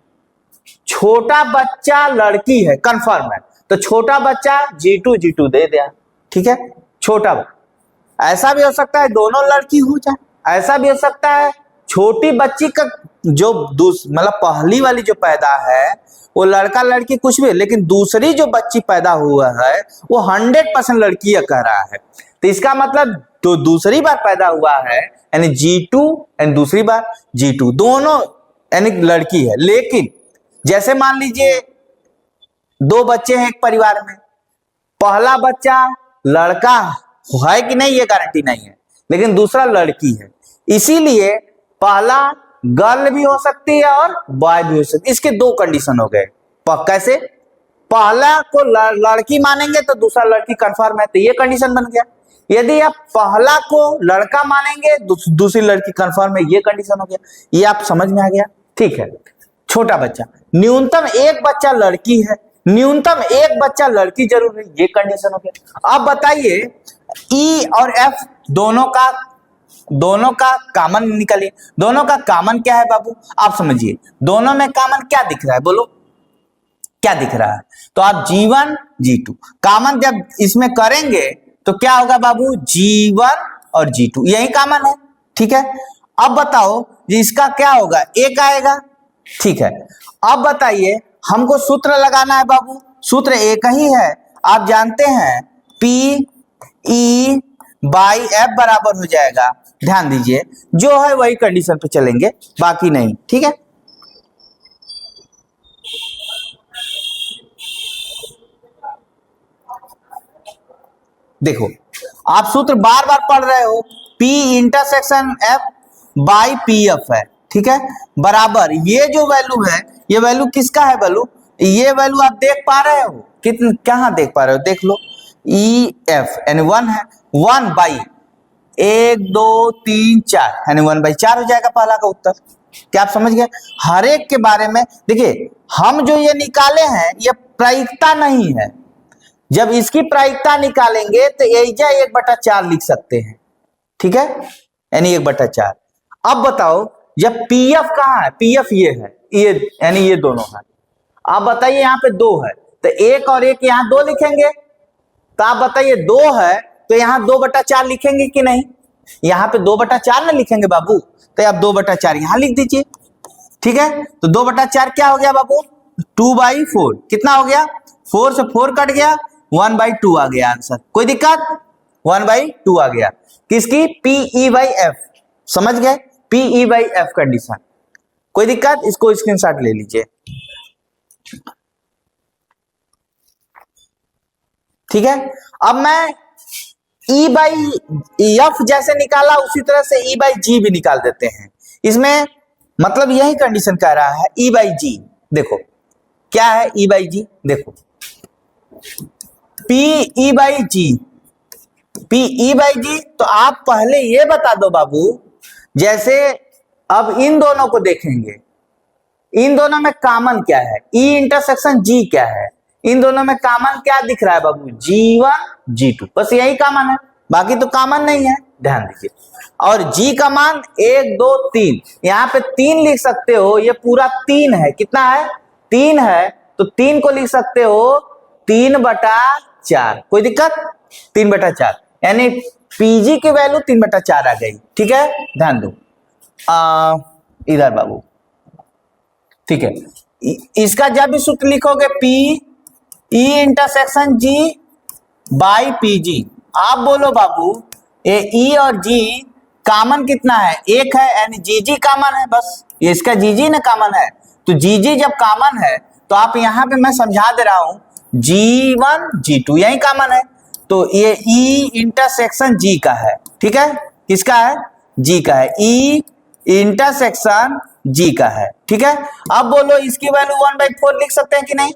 छोटा बच्चा लड़की है, कंफर्म है, तो छोटा बच्चा G2 G2 दे दिया, ठीक है, छोटा। ऐसा भी हो सकता है दोनों लड़की हो जाए, ऐसा भी हो सकता है छोटी बच्ची का जो मतलब पहली वाली जो पैदा है वो लड़का लड़की कुछ भी, लेकिन दूसरी जो बच्ची पैदा हुआ है वो 100% लड़की कह रहा है, तो इसका मतलब तो दूसरी बार पैदा हुआ है यानी G2 एंड दूसरी बार G2, दोनों यानी लड़की है। लेकिन जैसे मान लीजिए 2 बच्चे हैं एक परिवार में, पहला बच्चा लड़का है कि नहीं ये गारंटी नहीं है, लेकिन दूसरा लड़की है, इसीलिए पहला गर्ल भी हो सकती है और बॉय भी हो सकती है। इसके 2 कंडीशन हो गए। कैसे? पहला को लड़की मानेंगे तो दूसरा लड़की कंफर्म है, तो ये कंडीशन बन गया। यदि आप पहला को लड़का मानेंगे दूसरी लड़की कंफर्म है, ये कंडीशन हो गया। ये आप समझ में आ गया, ठीक है। छोटा बच्चा, न्यूनतम एक बच्चा लड़की है, न्यूनतम एक बच्चा लड़की जरूर है, ये कंडीशन हो गया। अब बताइए E और F दोनों का कॉमन निकालिए। दोनों का कॉमन क्या है बाबू, आप समझिए, दोनों में कॉमन क्या दिख रहा है, बोलो क्या दिख रहा है? तो आप G1 G2 कॉमन जब इसमें करेंगे तो क्या होगा बाबू, G1 और G2 यही कॉमन है, ठीक है। अब बताओ जी इसका क्या होगा, एक आएगा, ठीक है। अब बताइए हमको सूत्र लगाना है बाबू, सूत्र एक ही है, आप जानते हैं P E बाई एफ बराबर हो जाएगा, ध्यान दीजिए जो है वही कंडीशन पे चलेंगे, बाकी नहीं, ठीक है। देखो आप सूत्र बार बार पढ़ रहे हो, P intersection F by P F है, ठीक है, बराबर ये जो वैल्यू है, ये वैल्यू किसका है वैल्यू, ये वैल्यू आप देख पा रहे हो, कितने कहां देख पा रहे हो, देख लो, ई एफ यानी 1 है, 1 बाई 1 2 3 4 यानी 1/4 हो जाएगा पहला का उत्तर। क्या आप समझ गए? हर एक के बारे में देखिए, हम जो ये निकाले हैं ये प्रायिकता नहीं है, जब इसकी प्रायिकता निकालेंगे तो एजा 1/4 लिख सकते हैं, ठीक है, यानी 1/4। अब बताओ जब पीएफ कहां है, पीएफ ये है, ये यानी ये दोनों है, आप बताइए यहाँ पे 2 है तो 1 और 1 यहाँ 2 लिखेंगे, तो आप बताइए 2 है तो यहाँ 2/4 लिखेंगे कि नहीं, यहाँ पे 2/4 ना लिखेंगे बाबू, तो आप 2/4 यहाँ लिख दीजिए, ठीक है। तो 2/4 क्या हो गया बाबू, 2/4, कितना हो गया, 4 से 4 कट गया, 1/2 आ गया आंसर, कोई दिक्कत, 1/2 आ गया, किसकी, PE/F, समझ गए, PE/F कंडीशन, कोई दिक्कत, इसको स्क्रीनशॉट ले लीजिए, ठीक है। अब मैं E/F जैसे निकाला उसी तरह से E/G भी निकाल देते हैं, इसमें मतलब यही कंडीशन कह रहा है, E/G देखो क्या है, E/G देखो PE/G, तो आप पहले ये बता दो बाबू, जैसे अब इन दोनों को देखेंगे, इन दोनों में कॉमन क्या है, E इंटरसेक्शन G क्या है, इन दोनों में कॉमन क्या दिख रहा है बाबू, G1 G2, बस यही कॉमन है, बाकी तो कॉमन नहीं है, ध्यान दीजिए। और G का मान 1 2 3, यहाँ पे 3 लिख सकते हो, ये पूरा 3 है, कितना है, 3 है, तो 3 को लिख सकते हो 3/4, कोई दिक्कत, 3/4 यानी PG की वैल्यू 3/4 आ गई, ठीक है, ध्यान दो इधर बाबू, ठीक है। इसका जब भी सूत्र लिखोगे PE intersection G by PG, आप बोलो बाबू ये E और G कॉमन कितना है, 1 है, यानी GG कॉमन है, बस ये इसका GG ना कॉमन है, तो GG जब कॉमन है तो आप यहाँ पे मैं समझा दे रहा हूं G1 G2 यही कॉमन है, तो ये E इंटरसेक्शन G का है, ठीक है, किसका है, G का है, E इंटरसेक्शन G का है, ठीक है। अब बोलो इसकी वैल्यू 1/4 लिख सकते हैं कि नहीं,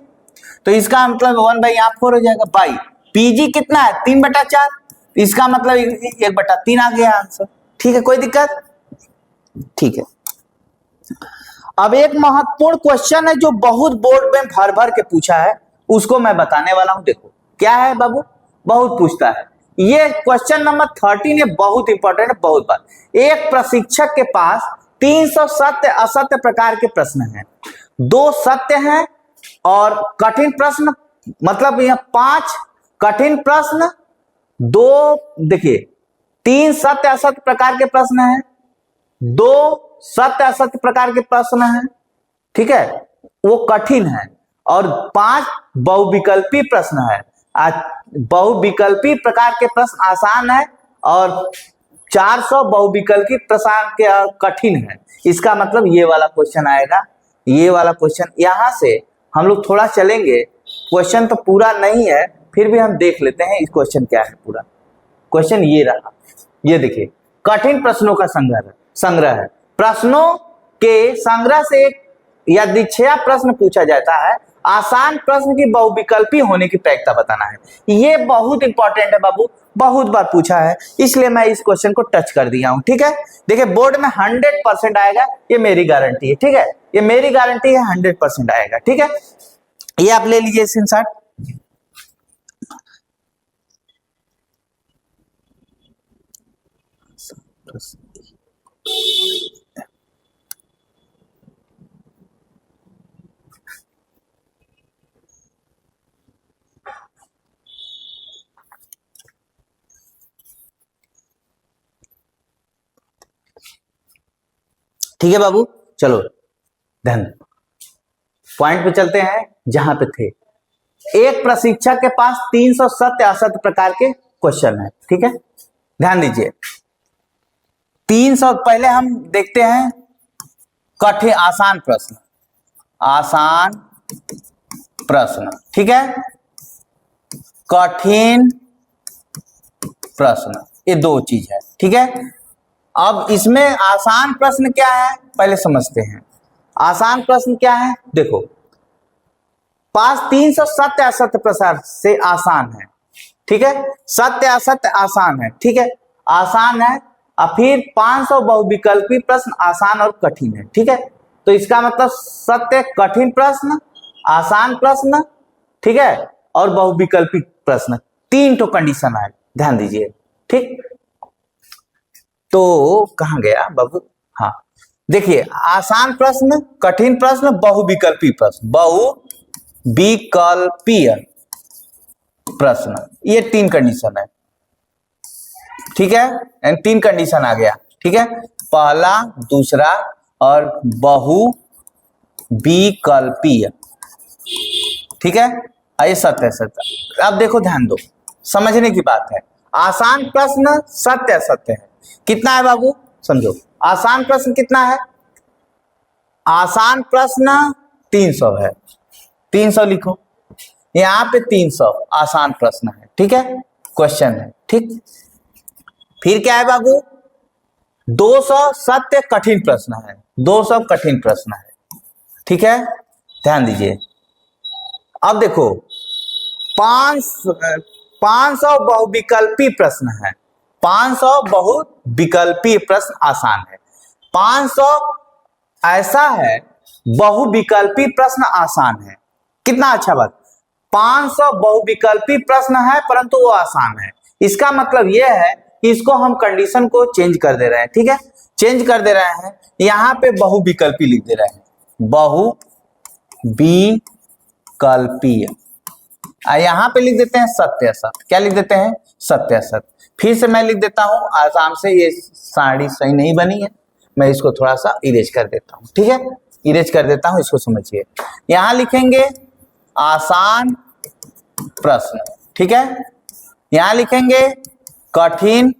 तो इसका मतलब 1/4 हो जाएगा, बाई PG कितना है 3/4, इसका मतलब 1/3 आ गया आंसर, ठीक है, कोई दिक्कत, ठीक है। अब एक महत्वपूर्ण क्वेश्चन है जो बहुत बोर्ड में भर भर के पूछा है, उसको मैं बताने वाला हूं, देखो क्या है बाबू, बहुत पूछता है, ये क्वेश्चन नंबर 13 है, बहुत इंपॉर्टेंट है, बहुत बार एक प्रशिक्षक के पास 300 सत्य असत्य प्रकार के प्रश्न हैं, 2 सत्य हैं और कठिन प्रश्न, मतलब यह 5 कठिन प्रश्न, 2 देखिए 3 सत्य असत्य प्रकार के प्रश्न हैं, 2 सत्य असत्य प्रकार के प्रश्न हैं, ठीक है, वो कठिन है, और 5 बहुविकल्पी प्रश्न है, बहुविकल्पी प्रकार के प्रश्न आसान है, और 400 बहुविकल्पी प्रश्न के कठिन है, इसका मतलब ये वाला क्वेश्चन आएगा, ये वाला क्वेश्चन। यहां से हम लोग थोड़ा चलेंगे, क्वेश्चन तो पूरा नहीं है, फिर भी हम देख लेते हैं इस क्वेश्चन क्या है, पूरा क्वेश्चन ये रहा, ये देखिए कठिन प्रश्नों का संग्रह है, प्रश्नों के संग्रह से एक या 6 प्रश्न पूछा जाता है, आसान प्रश्न की बहुविकल्पी होने की प्रायिकता बताना है, ये बहुत इंपॉर्टेंट है बाबू, बहुत बार पूछा है, इसलिए मैं इस क्वेश्चन को टच कर दिया हूं, ठीक है। देखिए बोर्ड में 100% आएगा, ये मेरी गारंटी है, ठीक है, ये मेरी गारंटी है, 100% आएगा, ठीक है, ये आप ले लीजिए स्क्रीनशॉट। ठीक है बाबू, चलो ध्यान पॉइंट पे चलते हैं जहां पे थे। एक प्रशिक्षक के पास 300 सत्य असत्य प्रकार के क्वेश्चन है, ठीक है, ध्यान दीजिए 300 पहले हम देखते हैं कठिन आसान प्रश्न, आसान प्रश्न, ठीक है, कठिन प्रश्न, ये दो चीज है, ठीक है। अब इसमें आसान प्रश्न क्या है पहले समझते हैं। आसान प्रश्न क्या है, देखो पास 300 सत्य असत्य प्रश्न से आसान है, ठीक है, सत्य असत्य आसान है, ठीक है, आसान है। और फिर 500 बहुविकल्पी प्रश्न आसान और कठिन है, ठीक है। तो इसका मतलब सत्य कठिन प्रश्न, आसान प्रश्न, ठीक है, और बहुविकल्पी प्रश्न, 3 तो कंडीशन है, ध्यान दीजिए, ठीक। तो कहां गया बाबू, हाँ देखिए आसान प्रश्न, कठिन प्रश्न, बहुविकल्पी प्रश्न, बहुविकल्पीय प्रश्न, ये 3 कंडीशन है, ठीक है, 3 कंडीशन आ गया, ठीक है, पहला दूसरा और बहुविकल्पीय, ठीक है। ये सत्य सत्य। अब देखो ध्यान दो, समझने की बात है, आसान प्रश्न सत्य सत्य है, कितना है बाबू समझो, आसान प्रश्न कितना है, आसान प्रश्न 300 है, 300 लिखो, यहां पे 300 आसान प्रश्न है, ठीक है, क्वेश्चन है, ठीक। फिर क्या है बाबू, 200 सत्य कठिन प्रश्न है, 200 कठिन प्रश्न है, ठीक है, ध्यान दीजिए। अब देखो 500 बहुविकल्पी प्रश्न है, 500 बहुविकल्पी प्रश्न आसान है, 500 ऐसा है बहुविकल्पी प्रश्न आसान है, कितना अच्छा बात, 500 बहुविकल्पी प्रश्न है परंतु वो आसान है। इसका मतलब यह है कि इसको हम कंडीशन को चेंज कर दे रहे हैं, ठीक है, चेंज कर दे रहे हैं, यहां पे बहुविकल्पी लिख दे रहे हैं, बहुविकल्पीय, यहां पे लिख देते हैं सत्य असत्य, क्या लिख देते हैं, सत्य असत्य। फिर से मैं लिख देता हूं आराम से, ये साड़ी सही नहीं बनी है, मैं इसको थोड़ा सा इरेज कर देता हूं, ठीक है, इरेज कर देता हूं, इसको समझिए। यहां लिखेंगे आसान प्रश्न, ठीक है, यहां लिखेंगे कठिन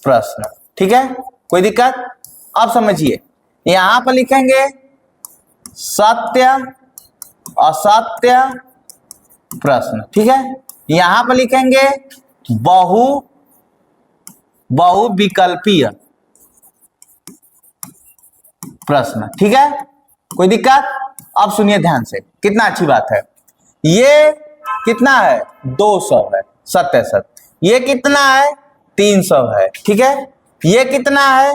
प्रश्न, ठीक है, कोई दिक्कत। अब समझिए यहां पर लिखेंगे सत्य असत्य प्रश्न, ठीक है, यहां पर लिखेंगे बहुविकल्पीय प्रश्न, ठीक है, कोई दिक्कत। अब सुनिए ध्यान से, कितना अच्छी बात है, ये कितना है 200 है सत्य सत्य, ये कितना है 300 है, ठीक है, ये कितना है,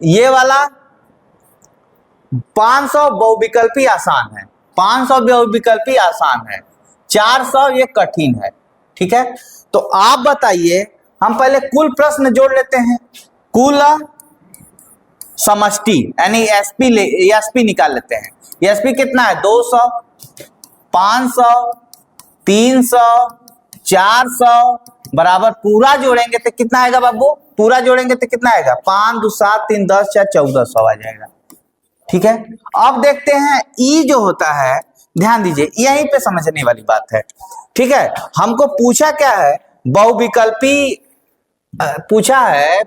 ये वाला 500 बहुविकल्पी आसान है, 500 बहुविकल्पी आसान है, 400 ये कठिन है, ठीक है। तो आप बताइए, हम पहले कुल प्रश्न जोड़ लेते हैं, कुल समष्टि यानी एसपी निकाल लेते हैं, एसपी कितना है 200, 500, 300, 400 बराबर पूरा जोड़ेंगे तो कितना आएगा बाबू, पूरा जोड़ेंगे तो कितना आएगा, 5 2 7 3 10 4 1400 आ जाएगा, ठीक है। अब देखते हैं ई जो होता है, ध्यान दीजिए यहीं पे समझने वाली बात है, ठीक है। हमको पूछा क्या है, बहुविकल्पी पूछा है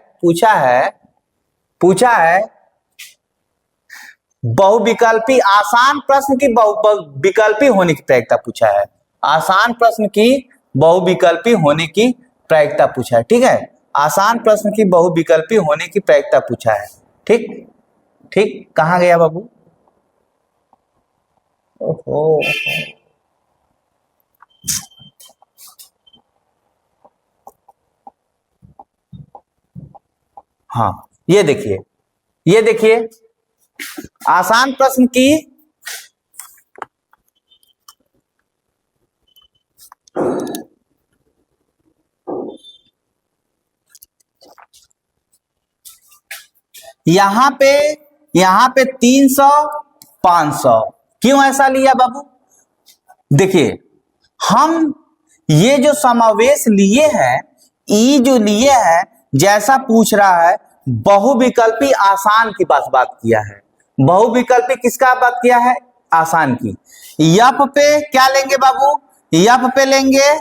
बहुविकल्पी आसान प्रश्न की बहुविकल्पी होने की प्रायिकता पूछा है, आसान प्रश्न की बहुविकल्पी होने की प्रायिकता पूछा है, ठीक है, आसान प्रश्न की बहुविकल्पी होने की प्रायिकता पूछा है, ठीक ठीक। कहां गया बाबू, ओहो, हाँ ये देखिए आसान प्रश्न की यहां पे 300 500 क्यों ऐसा लिया बाबू, देखिए हम ये जो समावेश लिए हैं, ई जो लिए हैं, जैसा पूछ रहा है बहुविकल्पी आसान की बात किया है, बहुविकल्पी किसका बात किया है, आसान की। यफ पे क्या लेंगे बाबू, यफ पे लेंगे,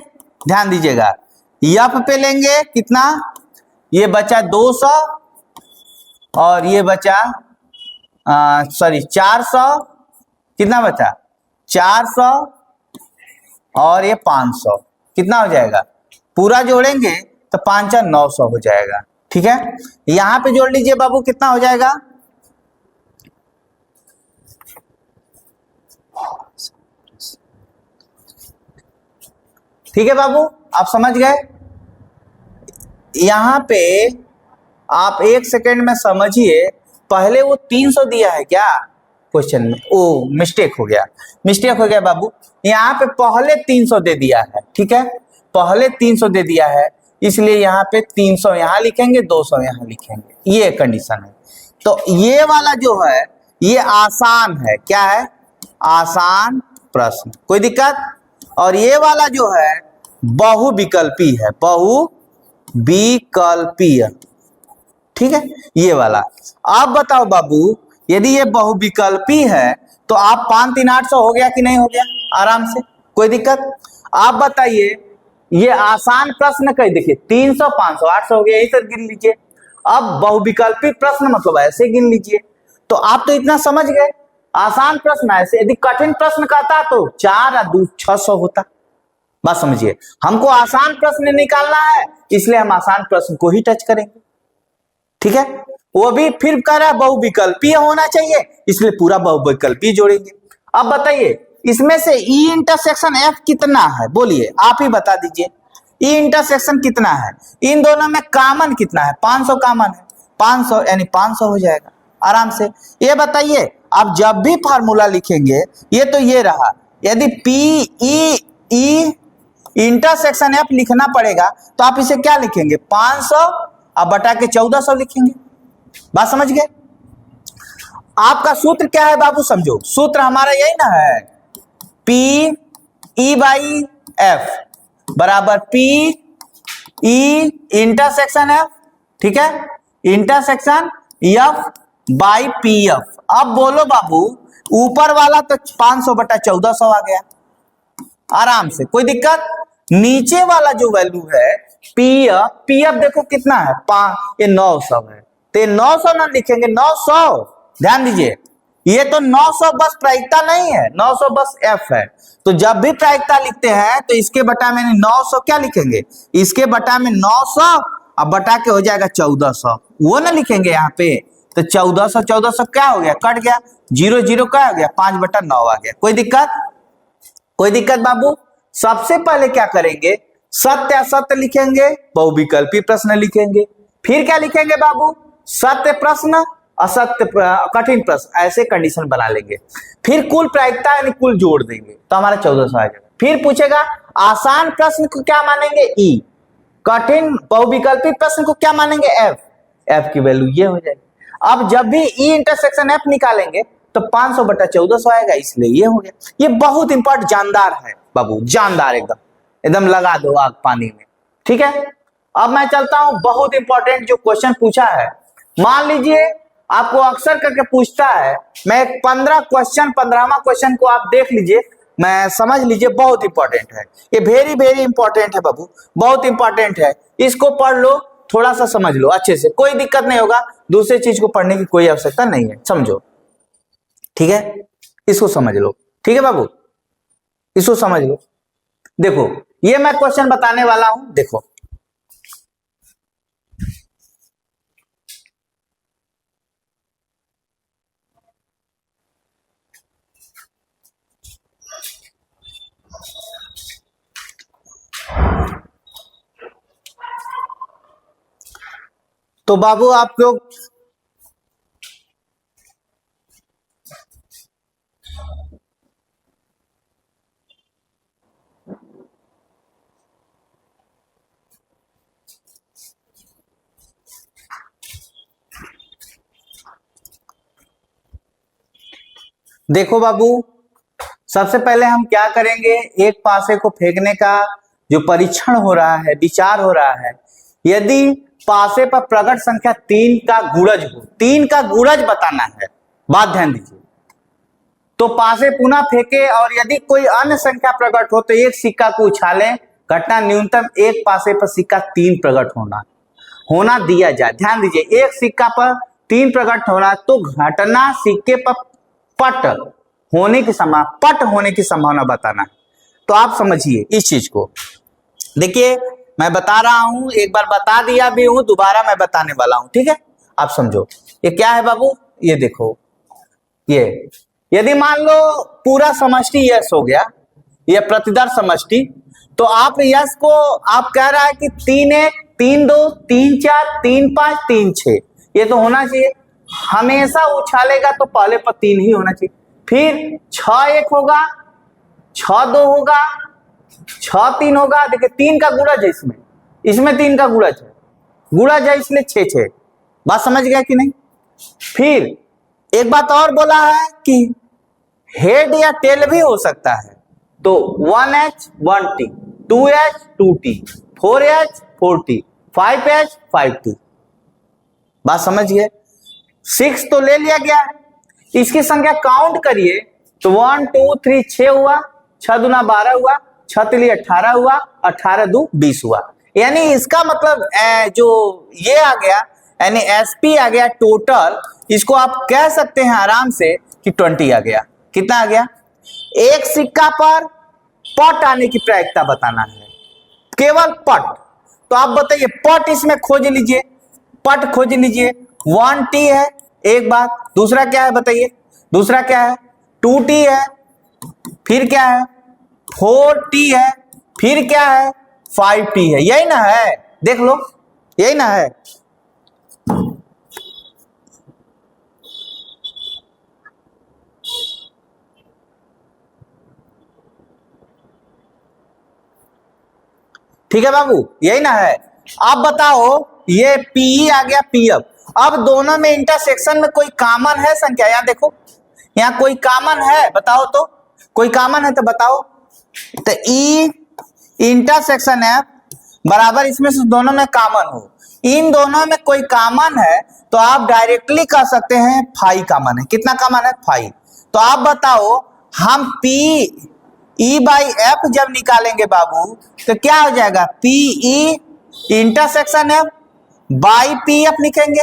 ध्यान दीजिएगा, यफ पे लेंगे कितना, ये बचा 200 और ये बचा 400, कितना बचा 400 और ये 500, कितना हो जाएगा, पूरा जोड़ेंगे तो 5 4 900 हो जाएगा। ठीक है, यहां पे जोड़ लीजिए बाबू, कितना हो जाएगा, ठीक है बाबू, आप समझ गए। यहां पे आप एक सेकेंड में समझिए, पहले वो 300 दिया है क्या क्वेश्चन में, ओ मिस्टेक हो गया बाबू, यहाँ पे पहले 300 दे दिया है। ठीक है, पहले 300 दे दिया है, इसलिए यहाँ पे 300 यहाँ लिखेंगे, 200 यहाँ लिखेंगे, ये कंडीशन है। तो ये वाला जो है ये आसान है, क्या है, आसान प्रश्न, कोई दिक्कत। और ये वाला जो है बहुविकल्पी है, बहुविकल्पीय। ठीक है, ये वाला। आप बताओ बाबू, यदि ये बहुविकल्पी है तो आप 5 3 800 हो गया कि नहीं हो गया, आराम से, कोई दिक्कत। आप बताइए, ये आसान प्रश्न कही, देखिए 300 500 800 हो गया, यही सब गिन लीजिए। अब बहुविकल्पी प्रश्न मतलब ऐसे गिन लीजिए। तो आप तो इतना समझ गए, आसान प्रश्न ऐसे, यदि कठिन प्रश्न कहता तो 4 और 2 600 होता। बात समझिए, हमको आसान प्रश्न निकालना है, इसलिए हम आसान प्रश्न को ही टच करेंगे। ठीक है, वो भी फिर कह रहा है बहुविकल्पीय होना चाहिए, इसलिए पूरा बहुविकल्पीय जोड़ेंगे। अब बताइए, इसमें से E इंटरसेक्शन F कितना है, बोलिए, आप ही बता दीजिए। E इंटरसेक्शन कितना है, इन दोनों में कॉमन कितना है, 500 कॉमन है, 500 यानी 500 हो जाएगा आराम से। ये बताइए, आप जब भी फार्मूला लिखेंगे, ये तो ये रहा, यदि PE इंटरसेक्शन F लिखना पड़ेगा तो आप इसे क्या लिखेंगे, 500 अब बटा के 1400 लिखेंगे। बात समझ गए। आपका सूत्र क्या है बाबू, समझो, सूत्र हमारा यही ना है, PE/F बराबर PE इंटरसेक्शन F। ठीक है, इंटरसेक्शन F/PF। अब बोलो बाबू, ऊपर वाला तो 500 बटा 1400 आ गया आराम से, कोई दिक्कत। नीचे वाला जो वैल्यू है PF देखो कितना है, ये 900 है, तो 900 ना लिखेंगे, 900, ध्यान दीजिए, ये तो 900 बस प्रायिकता नहीं है, 900 बस F है। तो जब भी प्रायिकता लिखते हैं तो इसके बटा में 900 क्या लिखेंगे, इसके बटा में 900 अब बटा के हो जाएगा 1400, वो ना लिखेंगे यहाँ पे। तो 1400 क्या हो गया, कट गया, 0 0 क्या हो गया, 5 बटा 9 आ गया, कोई दिक्कत बाबू। सबसे पहले क्या करेंगे, सत्य असत्य लिखेंगे, बहुविकल्पी प्रश्न लिखेंगे, फिर क्या लिखेंगे बाबू, सत्य प्रश्न असत्य कठिन प्रश्न, ऐसे कंडीशन बना लेंगे। फिर कुल प्रायिकता यानी कुल जोड़ देंगे तो हमारा 1400 आ जाएगा। फिर पूछेगा आसान प्रश्न को क्या मानेंगे, E, कठिन बहुविकल्पी प्रश्न को क्या मानेंगे, F की वैल्यू ये हो जाएगी। अब जब भी E इंटरसेक्शन F निकालेंगे तो 500 बटा 1400 आएगा, इसलिए ये हो गया। ये बहुत इंपॉर्टेंट, जानदार है बाबू, जानदार, एकदम लगा दो आग पानी में। ठीक है, अब मैं चलता हूं, बहुत इंपॉर्टेंट जो क्वेश्चन पूछा है, मान लीजिए आपको अक्सर करके पूछता है, मैं 15 क्वेश्चन, 15वां क्वेश्चन को आप देख लीजिए, मैं समझ लीजिए, बहुत इंपॉर्टेंट है ये, वेरी इंपॉर्टेंट है बाबू, बहुत इंपॉर्टेंट है। इसको पढ़ लो, थोड़ा सा समझ लो अच्छे से, कोई दिक्कत नहीं होगा, दूसरे चीज को पढ़ने की कोई आवश्यकता नहीं है, समझो। ठीक है, इसको समझ लो, ठीक है बाबू, इसको समझ लो। देखो, ये मैं क्वेश्चन बताने वाला हूं, देखो, तो बाबू आप लोग देखो बाबू, सबसे पहले हम क्या करेंगे, एक पासे को फेंकने का जो परीक्षण हो रहा है, विचार हो रहा है, यदि पासे पर प्रगट संख्या 3 का गुणज हो, 3 का गुणज बताना है, बात ध्यान दीजिए, तो पासे पुनः फेंके और यदि कोई अन्य संख्या प्रकट हो तो एक सिक्का को उछालें, घटना न्यूनतम एक पासे पर सिक्का 3 प्रकट होना। होना दिया जाए। ध्यान दीजिए, एक सिक्का पर 3 प्रकट होना, तो घटना सिक्के पर पट होने की संभावना बताना है। तो आप समझिए इस चीज को। देखिए मैं बता रहा हूं, एक बार बता दिया भी हूं, दोबारा मैं बताने वाला हूं, ठीक है? आप समझो ये क्या है बाबू। ये देखो, ये यदि मान लो पूरा समष्टि यश हो गया, ये प्रतिदर्श समष्टि, तो आप यश को आप कह रहा है कि 3-1, 3-2, 3-4, 3-5, 3-6 ये तो होना चाहिए। हमेशा उछालेगा तो पहले पर 3 ही होना चाहिए। फिर 6-1 होगा, 6-2 होगा, 6-3 होगा। देखिए 3 का गुणज है इसमें 3 का गुणज है इसलिए 6-6। बात समझ गया कि नहीं? फिर एक बात और बोला है कि हेड या टेल भी हो सकता है, तो 1H 1T, 2H 2T, 4H 4T, 5H 5T। बात समझिए। 6 तो ले लिया गया, इसकी संख्या काउंट करिए तो 1 2 3 6 हुआ, 6 दूना 12 हुआ, 6 तिली 18 हुआ, 18 दू 20 हुआ। यानी इसका मतलब जो ये आ गया, यानी SP आ गया टोटल, इसको आप कह सकते हैं आराम से कि 20 आ गया। कितना आ गया? एक सिक्का पर पट आने की प्रायिकता बताना है, केवल पट। तो आप बताइए पट इसमें खोज लीजिए, पट खोज लीजिए। 1T है एक बात, दूसरा क्या है बताइए? दूसरा क्या है? 2T है, फिर क्या है? 4T है, फिर क्या है? 5T है। यही ना है? देख लो, यही ना है? ठीक है बाबू, यही ना है? अब बताओ, ये PE आ गया PF। अब दोनों में इंटरसेक्शन में कोई कॉमन है संख्या? यहां देखो, यहां कोई कॉमन है? बताओ तो, कोई कॉमन है तो बताओ। तो E इंटरसेक्शन F बराबर इसमें से दोनों में कॉमन हो, इन दोनों में कोई कॉमन है तो आप डायरेक्टली कह सकते हैं फाई कॉमन है। कितना कॉमन है? फाई। तो आप बताओ, हम PE/F जब निकालेंगे बाबू तो क्या हो जाएगा? PE intersection F by PF लिखेंगे।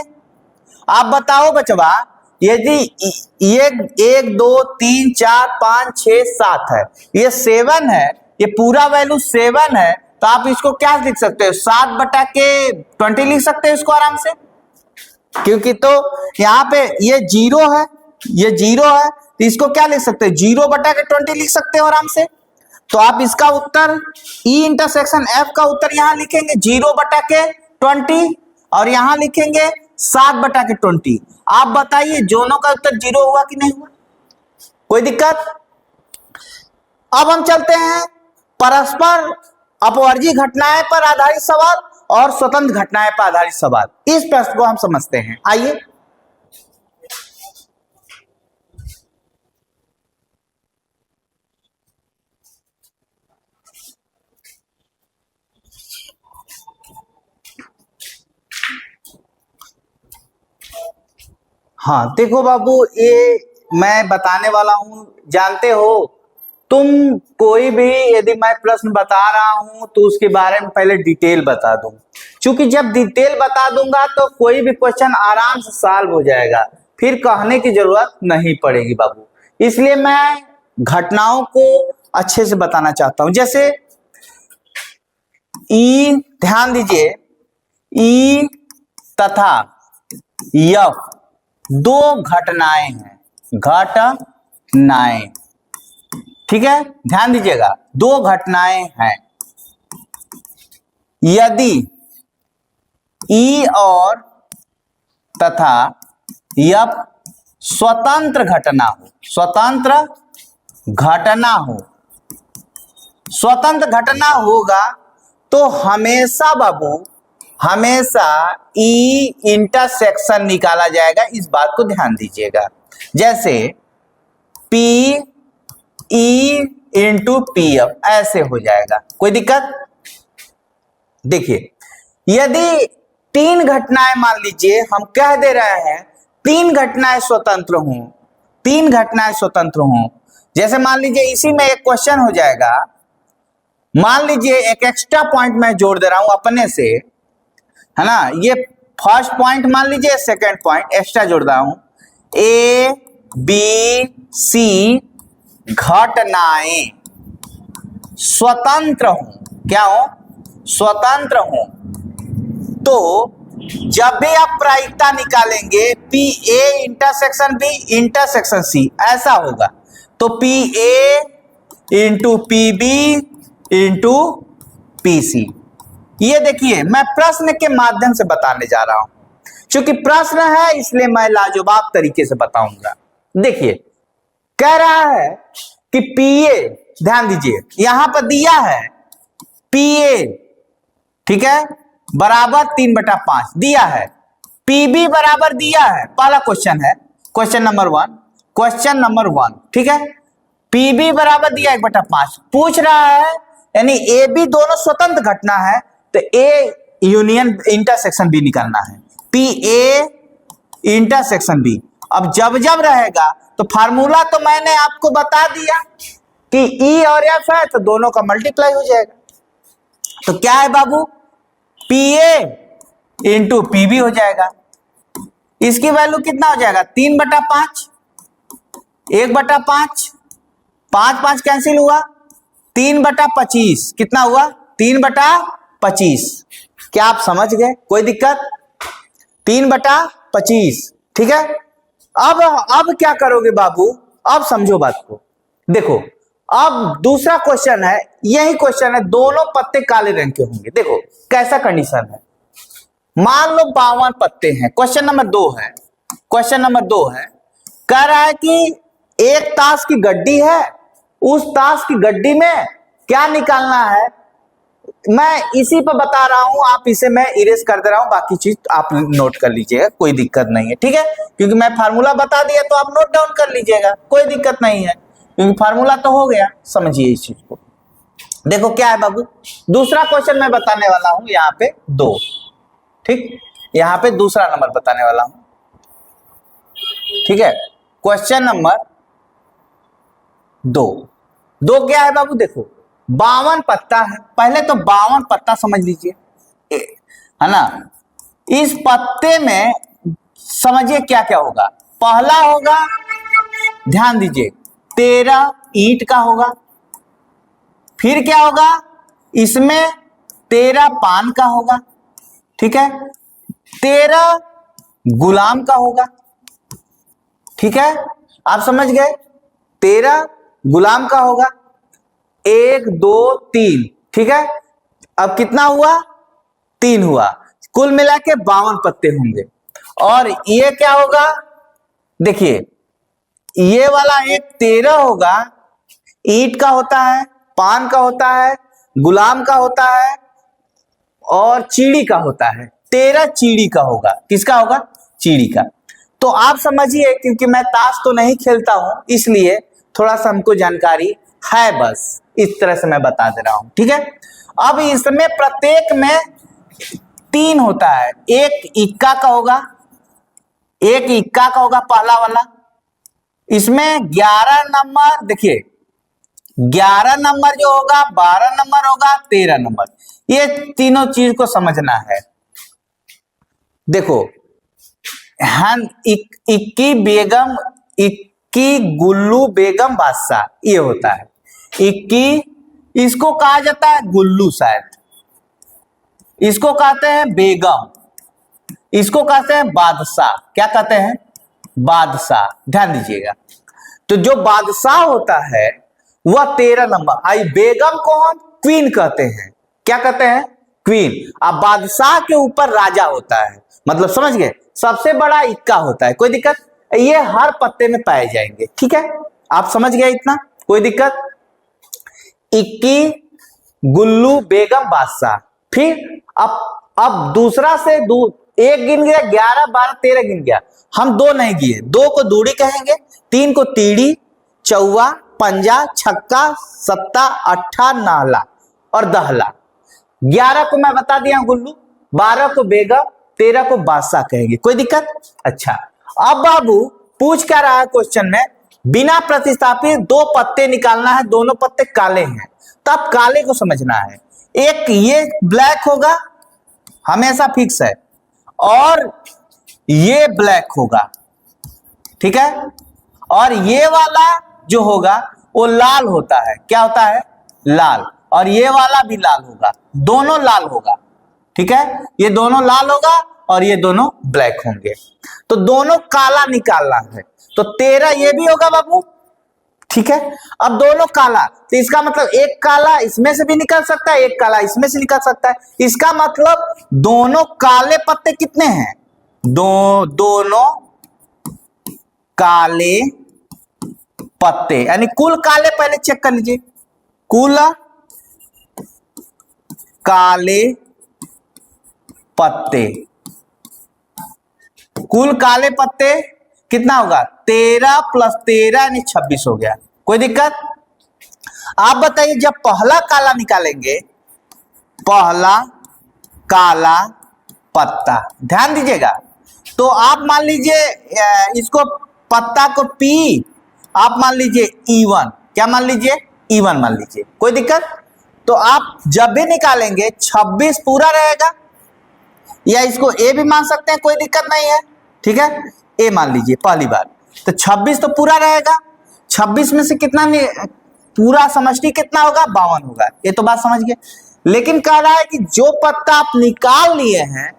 आप बताओ बचवा, यदि ये 1 2 3 4 5 6 7 है, ये 7 है, ये पूरा वैल्यू 7 है, तो आप इसको क्या लिख सकते हो? 7/20 लिख सकते हो इसको आराम से, क्योंकि तो यहाँ पे ये 0 है, ये 0 है, तो इसको क्या लिख सकते हैं? 0/20 लिख सकते हो आराम से। तो आप इसका उत्तर E इंटरसेक्शन F का उत्तर यहां लिखेंगे 0/20 और यहां लिखेंगे 7/20। आप बताइए दोनों का उत्तर 0 हुआ कि नहीं हुआ? कोई दिक्कत? अब हम चलते हैं परस्पर अपवर्जी घटनाएं पर आधारित सवाल और स्वतंत्र घटनाएं पर आधारित सवाल। इस प्रश्न को हम समझते हैं, आइए। हाँ देखो बाबू, ये मैं बताने वाला हूं, जानते हो तुम कोई भी यदि मैं प्रश्न बता रहा हूं तो उसके बारे में पहले डिटेल बता दूं, क्योंकि जब डिटेल बता दूंगा तो कोई भी क्वेश्चन आराम से सॉल्व हो जाएगा, फिर कहने की जरूरत नहीं पड़ेगी बाबू। इसलिए मैं घटनाओं को अच्छे से बताना चाहता हूं। जैसे ई, ध्यान दीजिए, ई तथा यफ दो घटनाएं हैं, घटनाएं, ठीक है? ध्यान दीजिएगा, दो घटनाएं हैं। यदि ई और तथा यफ स्वतंत्र घटना हो, स्वतंत्र घटना हो, स्वतंत्र घटना होगा तो हमेशा बाबू, हमेशा ई इंटरसेक्शन निकाला जाएगा। इस बात को ध्यान दीजिएगा। जैसे पी ई इंटू PF ऐसे हो जाएगा, कोई दिक्कत? देखिए, यदि 3 घटनाएं, मान लीजिए हम कह दे रहे हैं 3 घटनाएं स्वतंत्र हों, 3 घटनाएं स्वतंत्र हों, जैसे मान लीजिए इसी में एक क्वेश्चन हो जाएगा, मान लीजिए एक एक्स्ट्रा पॉइंट मैं जोड़ दे रहा हूं अपने से, है ना। ये फर्स्ट पॉइंट मान लीजिए, सेकंड पॉइंट एक्स्ट्रा जोड़ रहा हूं, ए बी सी घटनाएं स्वतंत्र हूं, क्या हो, स्वतंत्र हूं, तो जब भी आप प्रायिकता निकालेंगे P A intersection B intersection C ऐसा होगा, तो P A into P B into P C. ये देखिए मैं प्रश्न के माध्यम से बताने जा रहा हूं, क्योंकि प्रश्न है इसलिए मैं लाजवाब तरीके से बताऊंगा। देखिए कह रहा है कि पी ए, ध्यान दीजिए यहां पर दिया है पी ए, ठीक है, बराबर 3/5 दिया है, पीबी बराबर दिया है, पहला क्वेश्चन है, क्वेश्चन नंबर 1, ठीक है, पीबी बराबर दिया 1/5, पूछ रहा है यानी ए बी दोनों स्वतंत्र घटना है, तो ए यूनियन इंटरसेक्शन बी निकालना है, पी ए इंटरसेक्शन बी। अब जब जब रहेगा तो फार्मूला तो मैंने आपको बता दिया कि ई और एफ है तो दोनों का मल्टीप्लाई हो जाएगा, तो क्या है बाबू, P A into P B हो जाएगा। इसकी वैल्यू कितना हो जाएगा, 3/5, 1/5, 5 कैंसिल हुआ, 3/25 कितना हुआ, 3/25। क्या आप समझ गए, कोई दिक्कत, 3/25, ठीक है। अब क्या करोगे बाबू, अब समझो बात को, देखो अब दूसरा क्वेश्चन है, यही क्वेश्चन है, दोनों पत्ते काले रंग के होंगे। देखो कैसा कंडीशन है, मान लो 52 पत्ते हैं, क्वेश्चन नंबर 2 है, क्वेश्चन नंबर 2 है, कह रहा है कि एक ताश की गड्डी है, उस ताश की गड्डी में क्या निकालना है, मैं इसी पर बता रहा हूं, आप इसे मैं इरेज कर दे रहा हूं, बाकी चीज आप नोट कर लीजिएगा, कोई दिक्कत नहीं है, ठीक है, क्योंकि मैं फार्मूला बता दिया तो आप नोट डाउन कर लीजिएगा, कोई दिक्कत नहीं है, क्योंकि फार्मूला तो हो गया, समझिए इस चीज को। देखो क्या है बाबू, दूसरा क्वेश्चन मैं बताने वाला हूं, यहां पे 2, ठीक, यहां पे दूसरा नंबर बताने वाला हूं, ठीक है, क्वेश्चन नंबर 2 क्या है बाबू, देखो 52 पत्ता है, पहले तो 52 पत्ता समझ लीजिए, है ना। इस पत्ते में समझिए क्या क्या होगा, पहला होगा, ध्यान दीजिए, 13 ईंट का होगा, फिर क्या होगा, इसमें 13 पान का होगा, ठीक है, 13 गुलाम का होगा, ठीक है, आप समझ गए, 13 गुलाम का होगा, 1 2 3, ठीक है, अब कितना हुआ, 3 हुआ, कुल मिला के 52 पत्ते होंगे। और ये क्या होगा, देखिए ये वाला एक 13 होगा, ईंट का होता है, पान का होता है, गुलाम का होता है और चीड़ी का होता है, 13 चीड़ी का होगा, किसका होगा, चीड़ी का। तो आप समझिए, क्योंकि मैं ताश तो नहीं खेलता हूं इसलिए थोड़ा सा हमको जानकारी है, बस इस तरह से मैं बता दे रहा हूं, ठीक है। अब इसमें प्रत्येक में 3 होता है, एक इक्का का होगा, एक इक्का का होगा पहला वाला, इसमें 11 नंबर, देखिए 11 नंबर जो होगा, 12 नंबर होगा, 13 नंबर, ये तीनों चीज को समझना है। देखो इक्की बेगम, इक्की गुल्लू बेगम बादशाह, ये होता है इक्की, इसको कहा जाता है गुल्लू, शायद इसको कहते हैं बेगम, इसको कहते हैं बादशाह, क्या कहते हैं, बादशाह, ध्यान दीजिएगा। तो जो बादशाह होता है वह 13 नंबर, आई बेगम को हम क्वीन कहते हैं, क्या कहते हैं, क्वीन। अब बादशाह के ऊपर राजा होता है, मतलब समझ गए, सबसे बड़ा इक्का होता है, कोई दिक्कत, ये हर पत्ते में पाए जाएंगे, ठीक है, आप समझ गए इतना, कोई दिक्कत। इक्की गुल्लू बेगम बादशाह, फिर अब दूसरा से एक गिन गया, 11 12 13 गिन गया, हम 2 नहीं गिए, 2 को दूड़ी कहेंगे, 3 को तीड़ी, चौवा, पंजा, छक्का, सत्ता, अट्ठा, नाला और दहला, 11 को मैं बता दिया गुल्लू, 12 को बेगम, 13 को बादशाह कहेंगे, कोई दिक्कत। अच्छा अब बाबू पूछ क्या रहा है क्वेश्चन में, बिना प्रतिस्थापित 2 पत्ते निकालना है, दोनों पत्ते काले हैं, तब काले को समझना है, एक ये ब्लैक होगा, हमेशा फिक्स है, और ये ब्लैक होगा, ठीक है, और ये वाला जो होगा वो लाल होता है, क्या होता है, लाल, और ये वाला भी लाल होगा, दोनों लाल होगा, ठीक है, ये दोनों लाल होगा और ये दोनों ब्लैक होंगे। तो दोनों काला निकालना है, तो 13 ये भी होगा बाबू, ठीक है। अब दोनों काला, तो इसका मतलब एक काला इसमें से भी निकल सकता है, एक काला इसमें से निकल सकता है, इसका मतलब दोनों काले पत्ते कितने हैं, दोनों काले पत्ते, यानी कुल काले, पहले चेक कर लीजिए, कुल काले पत्ते, कुल काले पत्ते कितना होगा, 13 + 13 यानी 26 हो गया। कोई दिक्कत? आप बताइए, जब पहला काला निकालेंगे, पहला काला पत्ता, ध्यान दीजिएगा, तो आप मान लीजिए इसको पत्ता को P आप मान लीजिए E1, क्या मान लीजिए, E1 मान लीजिए, कोई दिक्कत? तो आप जब भी निकालेंगे 26 पूरा रहेगा, या इसको A भी मान सकते हैं, कोई दिक्कत नहीं है, ठीक है, A मान लीजिए पहली बार, तो 26 तो पूरा रहेगा, 26 में से कितना पूरा समष्टि कितना होगा, 52 होगा, ये तो बात समझ गए। लेकिन कह रहा है कि जो पत्ता आप निकाल लिए हैं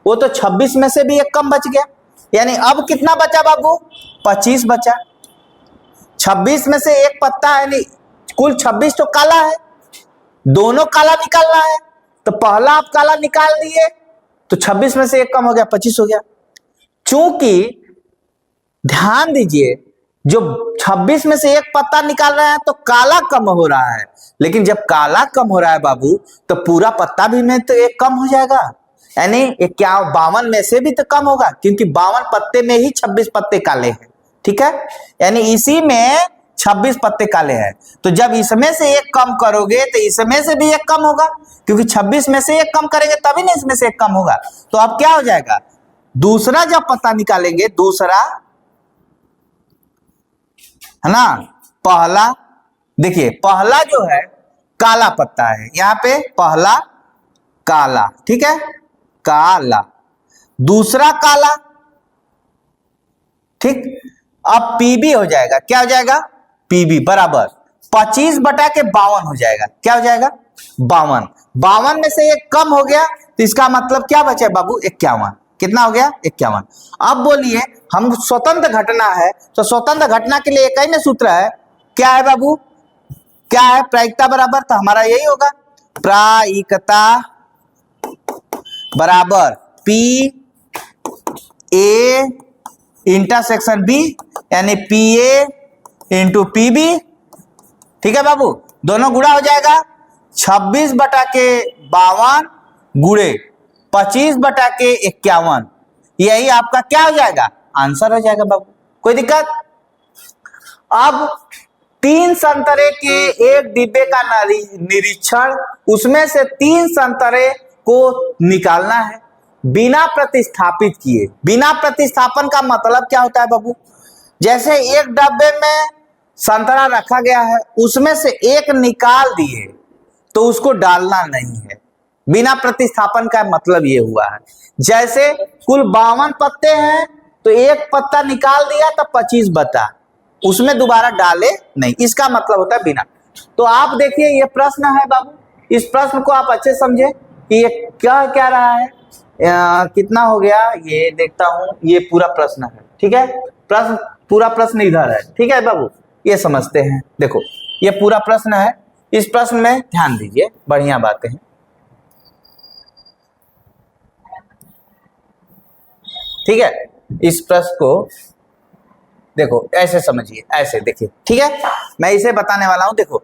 वो तो 26 में से भी एक कम बच गया, यानी अब कितना बचा बाबू, 25 बचा, 26 में से एक पत्ता, यानी कुल 26 तो काला है, दोनों काला निकालना है, तो पहला आप काला निकाल दिए तो 26 में से एक कम हो गया, 25 हो गया। चूंकि ध्यान दीजिए, जो 26 में से एक पत्ता निकाल रहे हैं तो काला कम हो रहा है, लेकिन जब काला कम हो रहा है बाबू तो पूरा पत्ता भी में तो एक कम हो जाएगा, यानी 52 में से भी तो कम होगा, क्योंकि 52 पत्ते में ही 26 पत्ते काले हैं, ठीक है, यानी इसी में 26 पत्ते काले हैं। तो जब इसमें से एक कम करोगे तो इसमें से भी एक कम होगा, क्योंकि 26 में से एक कम करेंगे तभी ना इसमें से एक कम होगा। तो अब क्या हो जाएगा, दूसरा जब पत्ता निकालेंगे, दूसरा है ना, पहला देखिए, पहला जो है काला पत्ता है, यहां पे पहला काला, ठीक है, काला, दूसरा काला, ठीक, अब पीबी हो जाएगा, क्या हो जाएगा, पीबी बराबर 25/52 हो जाएगा, क्या हो जाएगा, 52 में से एक कम हो गया, तो इसका मतलब क्या बचा बाबू, 51, कितना हो गया, 51। अब बोलिए, हम स्वतंत्र घटना है, तो स्वतंत्र घटना के लिए एक ही में सूत्र है, क्या है बाबू, क्या है, प्रायिकता बराबर, तो हमारा यही होगा, प्रायिकता बराबर P A इंटरसेक्शन B, यानी PA इंटू PB, ठीक है बाबू, दोनों गुणा हो जाएगा, 26/52 गुणे 25/51, यही आपका क्या हो जाएगा, आंसर हो जाएगा बाबू। कोई दिक्कत? अब 3 संतरे के एक डिब्बे का निरीक्षण, उसमें से 3 संतरे को निकालना है बिना प्रतिस्थापित किए। बिना प्रतिस्थापन का मतलब क्या होता है बाबू, जैसे एक डब्बे में संतरा रखा गया है, उसमें से एक निकाल दिए तो उसको डालना नहीं है। बिना प्रतिस्थापन का मतलब ये हुआ है, जैसे कुल 52 पत्ते हैं तो एक पत्ता निकाल दिया तो 25 बचा, उसमें दोबारा डाले नहीं, इसका मतलब होता है बिना। तो आप देखिए, ये प्रश्न है बाबू, इस प्रश्न को आप अच्छे समझे कि ये क्या रहा है, कितना हो गया, ये देखता हूं, ये पूरा प्रश्न है, ठीक है, प्रश्न पूरा प्रश्न इधर है, ठीक है बाबू, ये समझते हैं। देखो, ये पूरा प्रश्न है, इस प्रश्न में ध्यान दीजिए, बढ़िया बातें हैं, ठीक है। इस प्रश्न को देखो, ऐसे समझिए, ऐसे देखिए, ठीक है, मैं इसे बताने वाला हूं। देखो,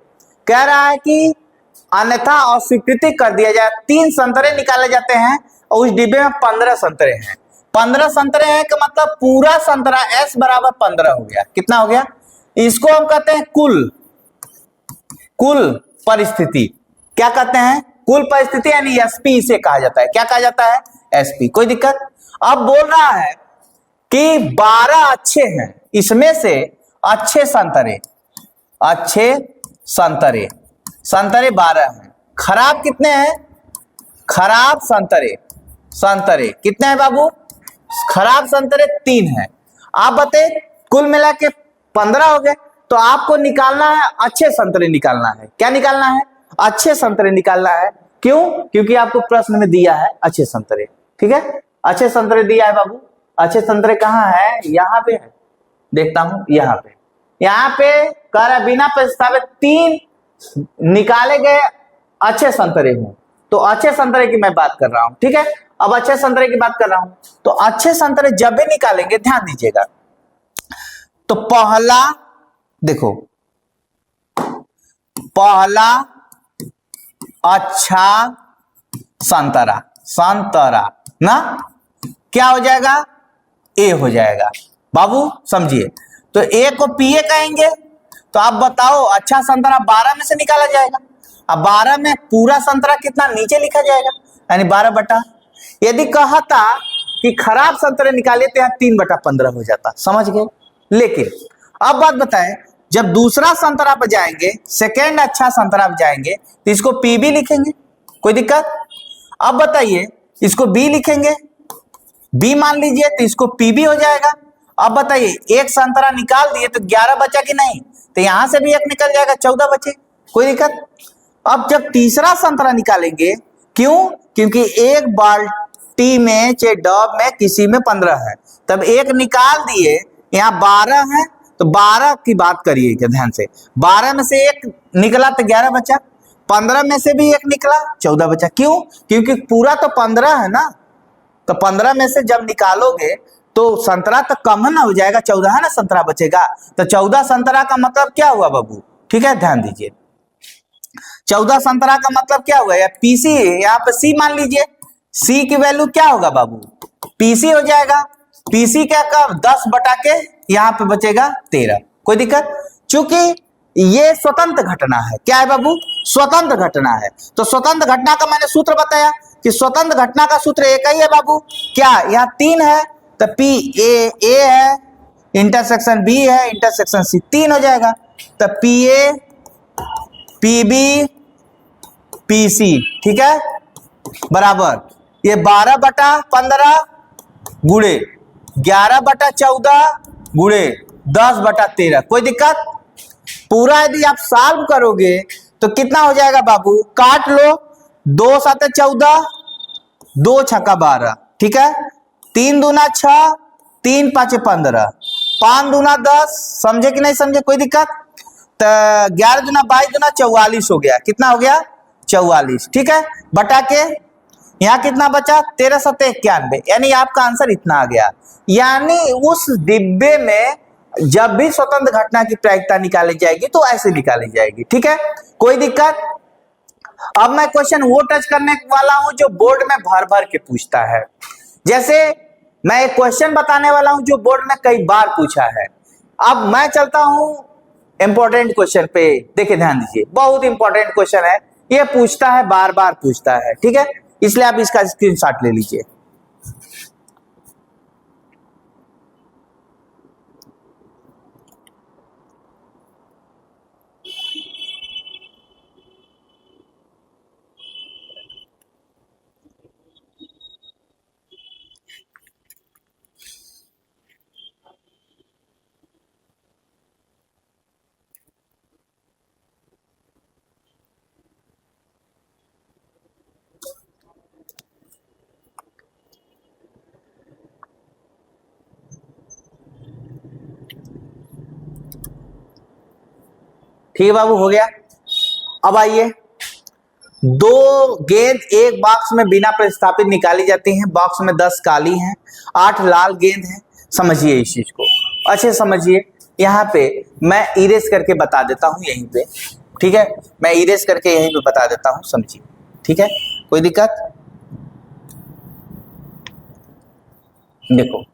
कह रहा है कि अन्यथा अस्वीकृति कर दिया जाए, 3 संतरे निकाले जाते हैं और उस डिब्बे में 15 संतरे हैं। 15 संतरे हैं का मतलब पूरा संतरा S बराबर 15 हो गया, कितना हो गया, इसको हम कहते हैं कुल परिस्थिति, क्या कहते हैं, कुल परिस्थिति, यानी SP इसे कहा जाता है, क्या कहा जाता है, SP। कोई दिक्कत? अब बोल रहा है कि 12 अच्छे हैं, इसमें से अच्छे संतरे 12 हैं, खराब कितने हैं, खराब संतरे संतरे कितने हैं बाबू? खराब संतरे 3 है। आप बताइए कुल मिला के 15 हो गए। तो आपको निकालना है अच्छे संतरे निकालना है। क्या निकालना है? अच्छे संतरे निकालना है। क्यों? क्योंकि आपको प्रश्न में दिया है अच्छे संतरे। ठीक है, अच्छे संतरे दिया है बाबू। अच्छे संतरे कहाँ है? यहाँ पे है, देखता हूं यहाँ पे। यहाँ पे कह रहा बिना प्रस्तावित 3 निकाले गए अच्छे संतरे हूं। तो अच्छे संतरे की मैं बात कर रहा हूं। ठीक है, अब अच्छे संतरे की बात कर रहा हूं। तो अच्छे संतरे जब भी निकालेंगे ध्यान दीजिएगा। तो पहला देखो, पहला अच्छा संतरा, संतरा ना क्या हो जाएगा? ए हो जाएगा। बाबू समझिए, तो ए को पीए कहेंगे। तो आप बताओ अच्छा संतरा 12 में से निकाला जाएगा। अब 12 में पूरा संतरा कितना नीचे लिखा जाएगा, यानी 12 बटा। यदि कहा था कि खराब संतरे निकाले तो यहाँ 3 बटा 15 हो जाता। समझ गए? लेकिन अब बात बताएं, जब दूसरा संतरा पर जाएंगे, सेकेंड अच्छा संतरा पर जाएंगे, तो इसको पी भी लिखेंगे, कोई दिक्कत? अब बताइए इसको बी लिखेंगे, बी मान लीजिए, तो इसको पी भी हो जाएगा। अब बताइए एक संतरा निकाल दिए तो 11 बचा कि नहीं? तो यहां से भी एक निकल जाएगा, 14 बचे, कोई दिक्कत? अब जब तीसरा संतरा निकालेंगे, क्यों? क्योंकि एक बाल्टी में चाहे डब में किसी में 15 है, तब एक निकाल दिए, यहाँ 12 है, तो 12 की बात करिए क्या ध्यान से। 12 में से एक निकला तो 11 बचा, 15 में से भी एक निकला 14 बचा। क्यों? क्योंकि पूरा तो 15 है ना, तो 15 में से जब निकालोगे तो संतरा तो कम ना हो जाएगा, 14 है ना संतरा बचेगा। तो 14 संतरा का मतलब क्या हुआ बाबू? ठीक है, ध्यान दीजिए, 14 संतरा का मतलब क्या हुआ? पीसी, यहाँ पे सी मान लीजिए, सी की वैल्यू क्या होगा बाबू? पीसी हो जाएगा। पीसी क्या का 10 बटा के यहाँ पे बचेगा 13, कोई दिक्कत? चूंकि ये स्वतंत्र घटना है। क्या है बाबू? स्वतंत्र घटना है। तो स्वतंत्र घटना का मैंने सूत्र बताया कि स्वतंत्र घटना का सूत्र एक ही है बाबू। क्या? यहाँ 3 है, तो पी ए है, इंटरसेक्शन बी है, इंटरसेक्शन सी, 3 हो जाएगा। तो P A P B P C, ठीक है, बराबर ये 12 बटा 15 गुणे 11 बटा 14 गुणे 10 बटा 13, कोई दिक्कत? पूरा यदि आप सॉल्व करोगे तो कितना हो जाएगा बाबू? काट लो, 2 7 14, 2 छक्का 12, ठीक है, 3 दूना 6, 3 5 15, 5 दूना 10, समझे कि नहीं समझे? कोई दिक्कत? तो 11 दूना 22 दूना 44 हो गया। कितना हो गया? 44, ठीक है, बटा के यहाँ कितना बचा? 13 7 91, यानी आपका आंसर इतना आ गया। यानी उस डिब्बे में जब भी स्वतंत्र घटना की प्रायिकता निकाली जाएगी तो ऐसे निकाली जाएगी, ठीक है, कोई दिक्कत? अब मैं क्वेश्चन वो टच करने वाला हूं जो बोर्ड में भर भर के पूछता है। जैसे मैं एक क्वेश्चन बताने वाला हूं जो बोर्ड में कई बार पूछा है। अब मैं चलता हूं इंपॉर्टेंट क्वेश्चन पे, देखिए ध्यान दीजिए, बहुत इंपॉर्टेंट क्वेश्चन है, ये पूछता है, बार बार पूछता है, ठीक है, इसलिए आप इसका स्क्रीनशॉट ले लीजिए। ठीक है बाबू, हो गया। अब आइए, 2 गेंद एक बॉक्स में बिना प्रतिस्थापित निकाली जाती हैं। बॉक्स में 10 काली हैं, 8 लाल गेंद हैं। समझिए इस चीज को अच्छे समझिए। यहाँ पे मैं इरेज करके बता देता हूं यहीं पे, ठीक है, मैं इरेज करके यहीं पे बता देता हूं, समझिए, ठीक है, कोई दिक्कत? देखो,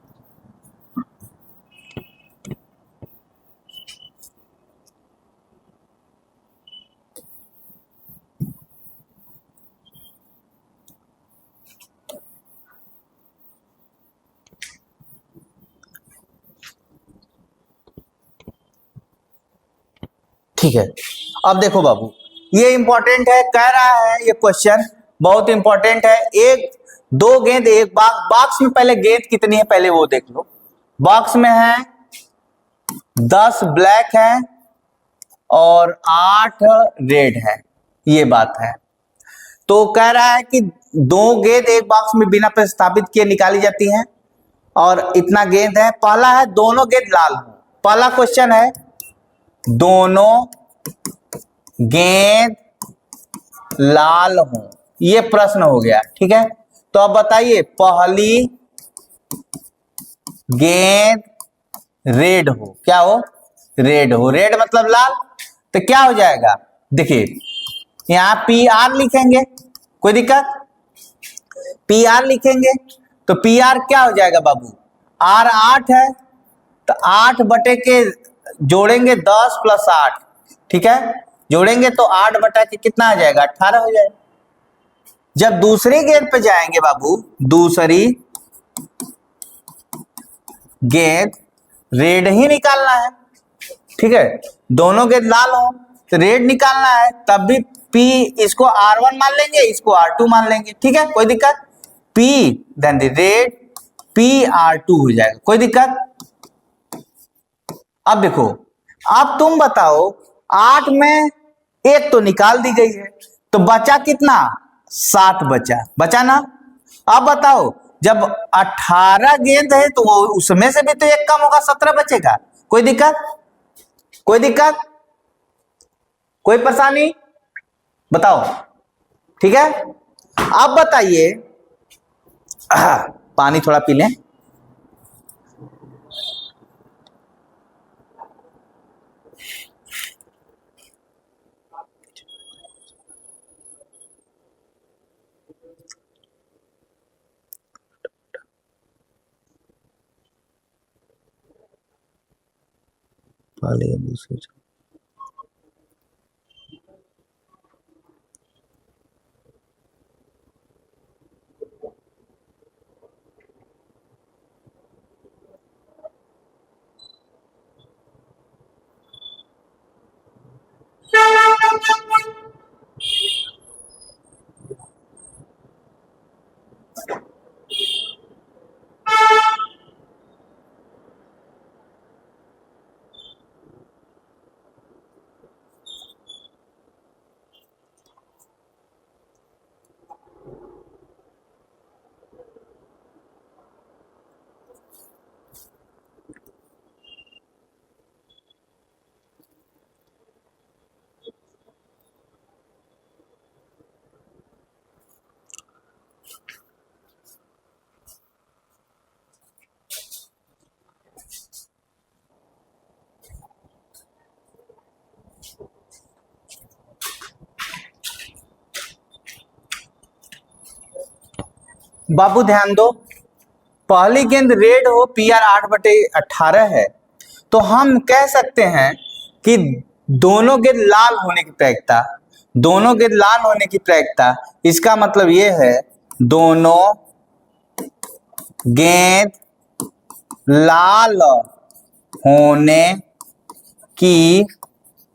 ठीक है, अब देखो बाबू, ये इंपॉर्टेंट है, कह रहा है ये क्वेश्चन बहुत इंपॉर्टेंट है। एक दो गेंद एक बॉक्स में पहले गेंद कितनी है पहले वो देख लो। बॉक्स में है 10 ब्लैक है और 8 रेड है, ये बात है। तो कह रहा है कि दो गेंद एक बॉक्स में बिना प्रतिस्थापित किए निकाली जाती हैं और इतना गेंद है। पहला है दोनों गेंद लाल हो। पहला क्वेश्चन है दोनों गेंद लाल हो, ये प्रश्न हो गया, ठीक है। तो अब बताइए पहली गेंद रेड हो, क्या हो? रेड हो। रेड मतलब लाल, तो क्या हो जाएगा? देखिए यहां पी आर लिखेंगे, कोई दिक्कत? पी आर लिखेंगे तो पी आर क्या हो जाएगा बाबू? आर 8 है तो 8 बटे के जोड़ेंगे 10 प्लस 8, ठीक है। जोड़ेंगे तो 8 बटा के कितना आ जाएगा? 18 हो जाएगा। जब दूसरी गेंद पे जाएंगे बाबू, दूसरी गेंद रेड ही निकालना है, ठीक है। दोनों गेंद लाल हो तो रेड निकालना है, तब भी P इसको R1 मान लेंगे, इसको R2 मान लेंगे, ठीक है, कोई दिक्कत? P देन रेड PR2 हो जाएगा, कोई दिक्कत? अब देखो, अब तुम बताओ 8 में एक तो निकाल दी गई है तो बचा कितना? 7 बचा ना। अब बताओ जब 18 गेंद है तो उसमें से भी तो एक कम होगा, 17 बचेगा, कोई दिक्कत? कोई दिक्कत? कोई परेशानी? बताओ, ठीक है। अब बताइए, पानी थोड़ा पी लें। बाबू ध्यान दो, पहली गेंद रेड हो, PR 8/18 है, तो हम कह सकते हैं कि दोनों गेंद लाल होने की प्रायिकता, दोनों गेंद लाल होने की प्रायिकता, इसका मतलब यह है दोनों गेंद लाल होने की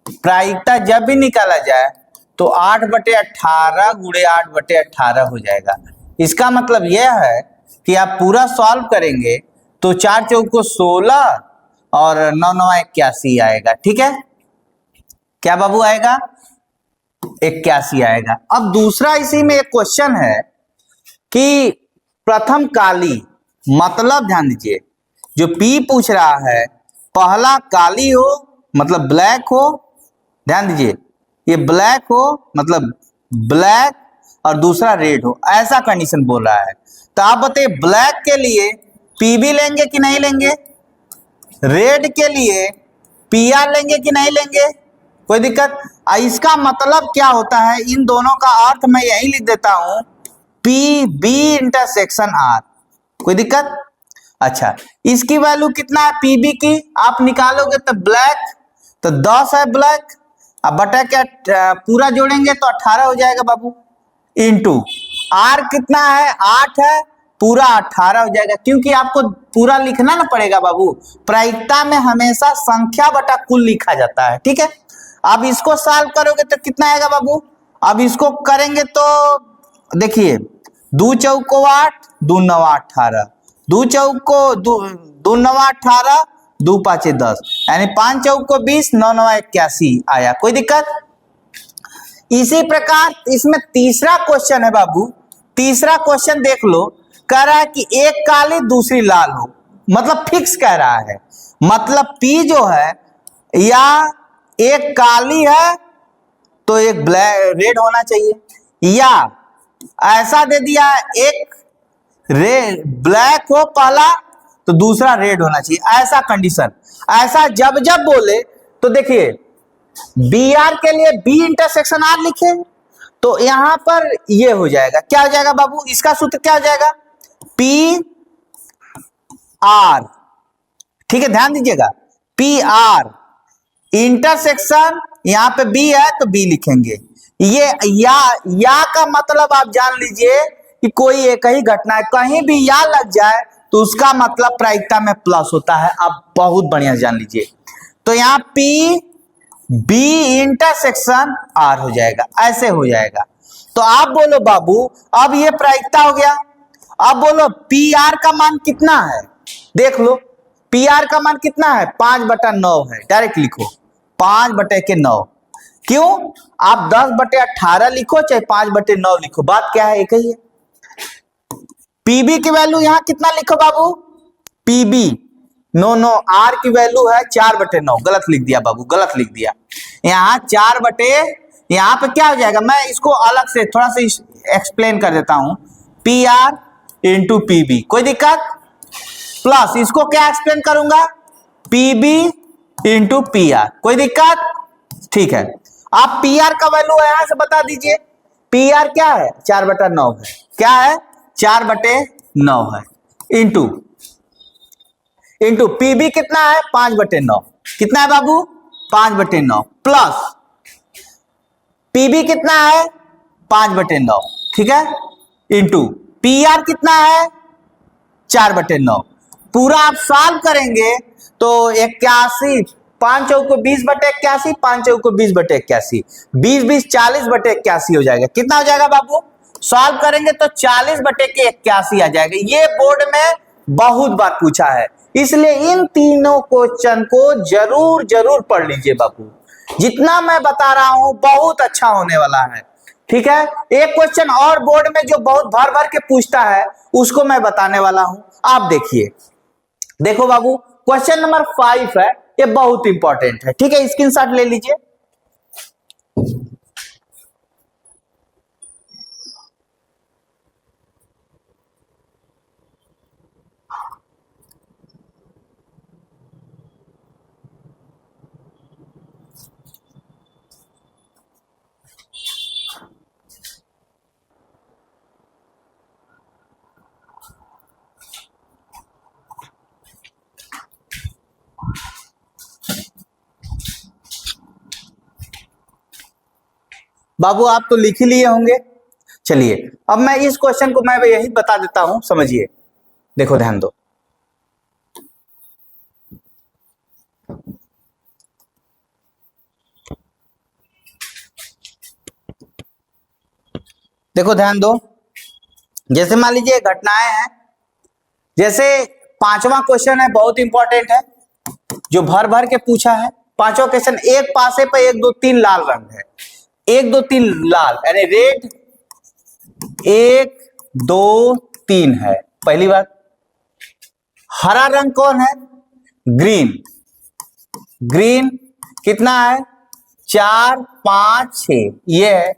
प्रायिकता जब भी निकाला जाए तो 8/18 गुणे 8/18 हो जाएगा। इसका मतलब यह है कि आप पूरा सॉल्व करेंगे तो 4 चौको 16 और 9 9 81 आएगा, ठीक है। क्या बाबू आएगा? 81 आएगा। अब दूसरा इसी में एक क्वेश्चन है कि प्रथम काली, मतलब ध्यान दीजिए जो P पूछ रहा है, पहला काली हो मतलब ब्लैक हो, ध्यान दीजिए ये ब्लैक हो मतलब ब्लैक और दूसरा रेड हो, ऐसा कंडीशन बोल रहा है। तो आप बताइए ब्लैक के लिए PB लेंगे कि नहीं लेंगे? रेड के लिए PR लेंगे कि नहीं लेंगे? कोई दिक्कत? इसका मतलब क्या होता है, इन दोनों का अर्थ मैं यही लिख देता हूं, PB इंटरसेक्शन R, कोई दिक्कत? अच्छा, इसकी वैल्यू कितना है PB की? आप निकालोगे तो ब्लैक तो 10 है ब्लैक, अब बटा क्या पूरा जोड़ेंगे तो 18 हो जाएगा बाबू, इंटू R कितना है? 8 है, पूरा 18 हो जाएगा, क्योंकि आपको पूरा लिखना ना पड़ेगा बाबू, प्रायिकता में हमेशा संख्या बटा कुल लिखा जाता है, ठीक है। अब इसको सॉल्व करोगे तो कितना आएगा बाबू? अब इसको करेंगे तो देखिए दो चौको 8, दो नवा 18, दो चौको दो नवा 18, दो पाँचे 10, यानी 5 चौको 20, 9 नवा 81 आया। कोई दिक्कत? इसी प्रकार इसमें तीसरा क्वेश्चन है बाबू, तीसरा क्वेश्चन देख लो, कह रहा है कि एक काली दूसरी लाल हो, मतलब फिक्स कह रहा है, मतलब P जो है या एक काली है तो एक ब्लैक रेड होना चाहिए, या ऐसा दे दिया एक रेड ब्लैक हो पहला तो दूसरा रेड होना चाहिए, ऐसा कंडीशन। ऐसा जब जब बोले तो देखिए बी आर के लिए बी इंटरसेक्शन आर लिखे तो यहां पर ये हो जाएगा, क्या हो जाएगा बाबू, इसका सूत्र क्या हो जाएगा, पी आर, ठीक है ध्यान दीजिएगा, पी आर इंटरसेक्शन, यहां पे बी है तो बी लिखेंगे, ये या का मतलब आप जान लीजिए कि कोई एक ही घटना है, कहीं भी या लग जाए तो उसका मतलब प्रायिकता में प्लस होता है, आप बहुत बढ़िया जान लीजिए। तो यहां पी बी इंटरसेक्शन आर हो जाएगा, ऐसे हो जाएगा। तो आप बोलो बाबू अब ये प्रायिकता हो गया, अब बोलो पी आर का मान कितना है, देख लो पी आर का मान कितना है, 5/9 है, डायरेक्ट लिखो 5/9, क्यों, आप 10/18 लिखो चाहे 5/9 लिखो, बात क्या है एक ही है। पीबी की वैल्यू यहां कितना लिखो बाबू, पीबी नो आर की वैल्यू है 4/9, गलत लिख दिया बाबू, गलत लिख दिया, यहाँ 4 यहाँ पे क्या हो जाएगा, मैं इसको अलग से थोड़ा सा एक्सप्लेन कर देता हूं, पी आर इंटू पीबी, कोई दिक्कत, प्लस इसको क्या एक्सप्लेन करूंगा, पीबी इंटू पी आर, कोई दिक्कत, ठीक है। आप पी आर का वैल्यू यहां से बता दीजिए, पी आर क्या है 4/9 है, क्या है 4/9 है, इंटू पीबी कितना है 5/9, कितना है बाबू 5/9, प्लस पीबी कितना है 5/9, ठीक है, इंटू पी आर कितना है 4/9, पूरा आप सॉल्व करेंगे तो 81, 5 चौको 20/81, 5 चौको 20/81, 20 40/81 हो जाएगा, कितना हो जाएगा बाबू, सॉल्व करेंगे तो 40/81 आ जाएगा। ये बोर्ड में बहुत बार पूछा है, इसलिए इन तीनों क्वेश्चन को जरूर जरूर पढ़ लीजिए बाबू, जितना मैं बता रहा हूं बहुत अच्छा होने वाला है, ठीक है। एक क्वेश्चन और बोर्ड में जो बहुत भर भर के पूछता है उसको मैं बताने वाला हूं, आप देखिए, देखो बाबू क्वेश्चन नंबर 5 है, ये बहुत इंपॉर्टेंट है, ठीक है, स्क्रीनशॉट ले लीजिए। बाबू आप तो लिख ही लिए होंगे, चलिए अब मैं इस क्वेश्चन को मैं यही बता देता हूं, समझिए, देखो ध्यान दो, देखो ध्यान दो, जैसे मान लीजिए घटनाएं हैं, जैसे 5वां क्वेश्चन है, बहुत इंपॉर्टेंट है, जो भर भर के पूछा है, 5वां क्वेश्चन, एक पासे पर 1 2 3 लाल रंग है, 1 2 3 लाल यानी रेड, 1 2 3 है, पहली बात, हरा रंग कौन है, ग्रीन, ग्रीन कितना है 4 5 6, ये है।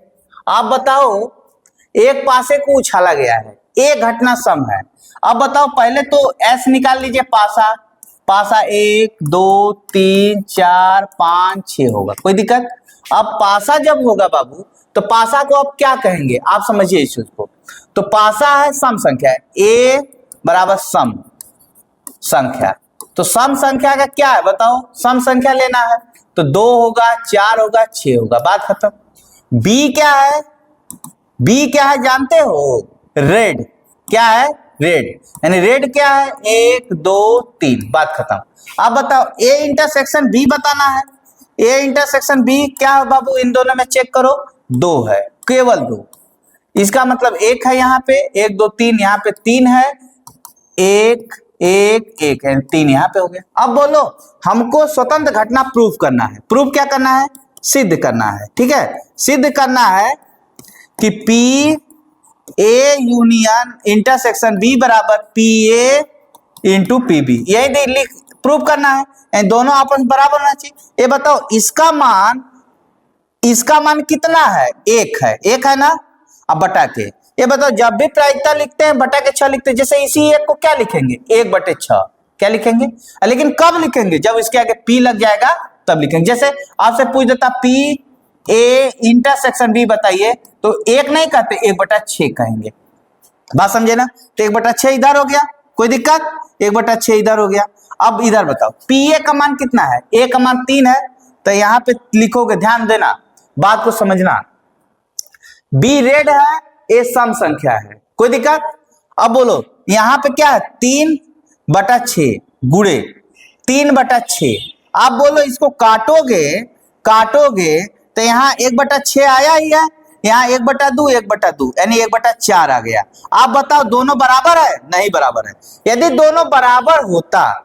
आप बताओ एक पासे को उछाला गया है, एक घटना सम है, अब बताओ पहले तो एस निकाल लीजिए, पासा, पासा 1 2 3 4 5 6 होगा, कोई दिक्कत। अब पासा जब होगा बाबू तो पासा को अब क्या कहेंगे, आप समझिए इस चीज को, तो पासा है सम संख्या, ए बराबर सम संख्या, तो सम संख्या का क्या है बताओ, सम संख्या लेना है तो 2 होगा 4 होगा 6 होगा, बात खत्म। बी क्या है, बी क्या है जानते हो, रेड, क्या है रेड, यानी रेड क्या है 1 2 3, बात खत्म। अब बताओ ए इंटरसेक्शन बी बताना है, ए इंटरसेक्शन बी क्या है बाबू, इन दोनों में चेक करो, 2 है, केवल 2, इसका मतलब एक है यहाँ पे, 1 2 3, यहाँ पे 3 है, 1 1 1 है, 3 यहाँ पे हो गया। अब बोलो हमको स्वतंत्र घटना प्रूफ करना है। प्रूफ क्या करना है? सिद्ध करना है। ठीक है, सिद्ध करना है कि P A union intersection B बराबर P A into P B, यही प्रूफ करना है, दोनों आपस में बराबर होना चाहिए। ये बताओ इसका मान कितना है? 1 है, 1 है ना। अब बटा के ये बताओ, जब भी प्रायिकता लिखते हैं बटा के 6 लिखते हैं, जैसे इसी 1 को क्या लिखेंगे? 1/6 क्या लिखेंगे? लेकिन कब लिखेंगे? जब इसके आगे पी लग जाएगा तब लिखेंगे। जैसे आपसे पूछ देता पी ए इंटरसेक्शन बी बताइए, तो 1 नहीं कहते, 1/6 कहेंगे। बात समझे ना? तो 1/6 इधर हो गया, कोई दिक्कत? 1/6 इधर हो गया। अब इधर बताओ पी ए का मान कितना है? ए का मान 3 है, तो यहां पे लिखोगे, ध्यान देना, बात को समझना। बी रेड है, ए सम संख्या है, कोई दिक्कत? अब बोलो यहां पे क्या है? 3/6 गुणे 3/6। आप बोलो इसको काटोगे तो यहाँ 1/6 आया ही है, यहाँ 1/2 1/2 यानी 1/4 आ गया। आप बताओ दोनों बराबर है? नहीं बराबर है। यदि दोनों बराबर होता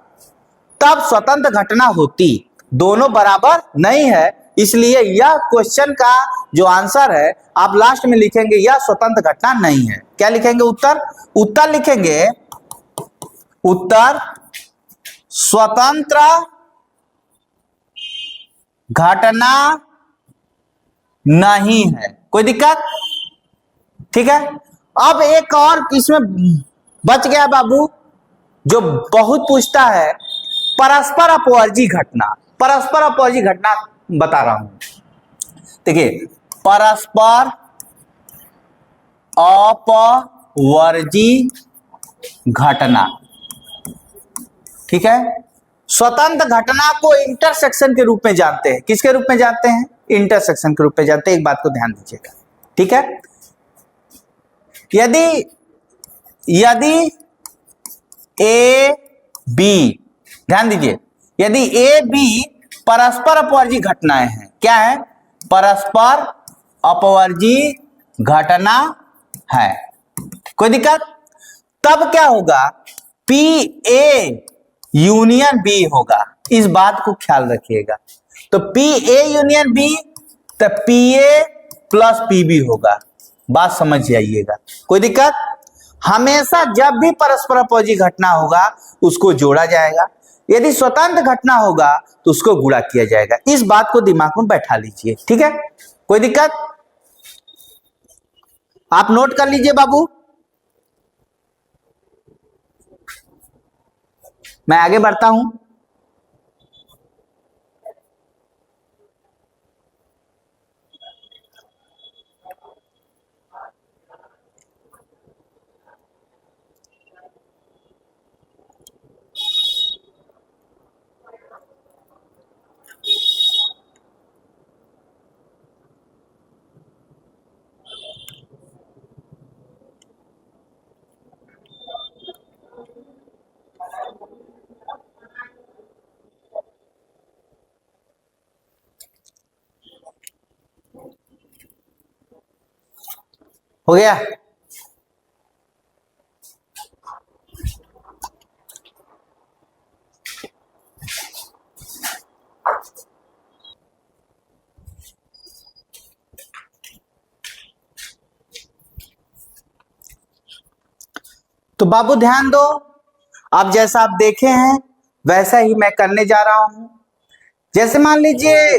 तब स्वतंत्र घटना होती, दोनों बराबर नहीं है, इसलिए यह क्वेश्चन का जो आंसर है आप लास्ट में लिखेंगे यह स्वतंत्र घटना नहीं है। क्या लिखेंगे? उत्तर लिखेंगे, उत्तर स्वतंत्र घटना नहीं है। कोई दिक्कत? ठीक है। अब एक और इसमें बच गया बाबू, जो बहुत पूछता है, परस्पर अपवर्जी घटना। परस्पर अपवर्जी घटना बता रहा हूं, देखिए, परस्पर अपवर्जी घटना, ठीक है। स्वतंत्र घटना को इंटरसेक्शन के रूप में जानते हैं। किसके रूप में जानते हैं? इंटरसेक्शन के रूप में जानते हैं। एक बात को ध्यान दीजिएगा, ठीक है। यदि ए बी, ध्यान दीजिए, यदि ए बी परस्पर अपवर्जी घटनाएं हैं, क्या है? परस्पर अपवर्जी घटना है, कोई दिक्कत? तब क्या होगा? पी ए यूनियन बी होगा। इस बात को ख्याल रखिएगा। तो पी ए यूनियन बी, तो P A plus P B होगा। बात समझ जाइएगा, कोई दिक्कत? हमेशा जब भी परस्पर अपवर्जी घटना होगा उसको जोड़ा जाएगा, यदि स्वतंत्र घटना होगा तो उसको गुणा किया जाएगा। इस बात को दिमाग में बैठा लीजिए, ठीक है। कोई दिक्कत? आप नोट कर लीजिए बाबू, मैं आगे बढ़ता हूं। हो गया? तो बाबू ध्यान दो, अब जैसा आप देखे हैं वैसा ही मैं करने जा रहा हूं। जैसे मान लीजिए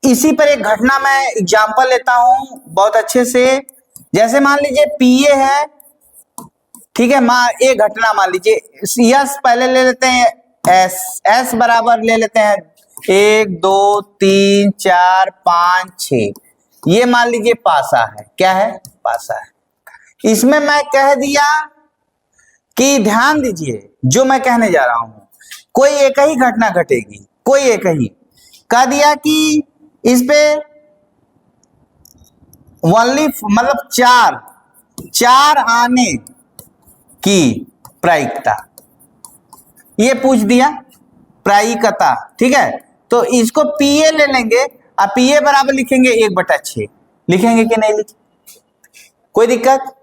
इसी पर एक घटना मैं एग्जांपल लेता हूं बहुत अच्छे से। जैसे मान लीजिए पीए है, ठीक है, एक घटना मान लीजिए यस, पहले ले लेते हैं एस बराबर ले लेते हैं 1 2 3 4 5 6, ये मान लीजिए पासा है। क्या है? पासा है। इसमें मैं कह दिया कि ध्यान दीजिए जो मैं कहने जा रहा हूं, कोई एक ही घटना घटेगी, कोई एक ही। कह दिया कि इस पे ओनली मतलब चार आने की प्रायिकता, ये पूछ दिया प्रायिकता, ठीक है। तो इसको पीए ले लेंगे, अब पीए बराबर लिखेंगे 1/6, लिखेंगे कि नहीं लिखेंगे? कोई दिक्कत?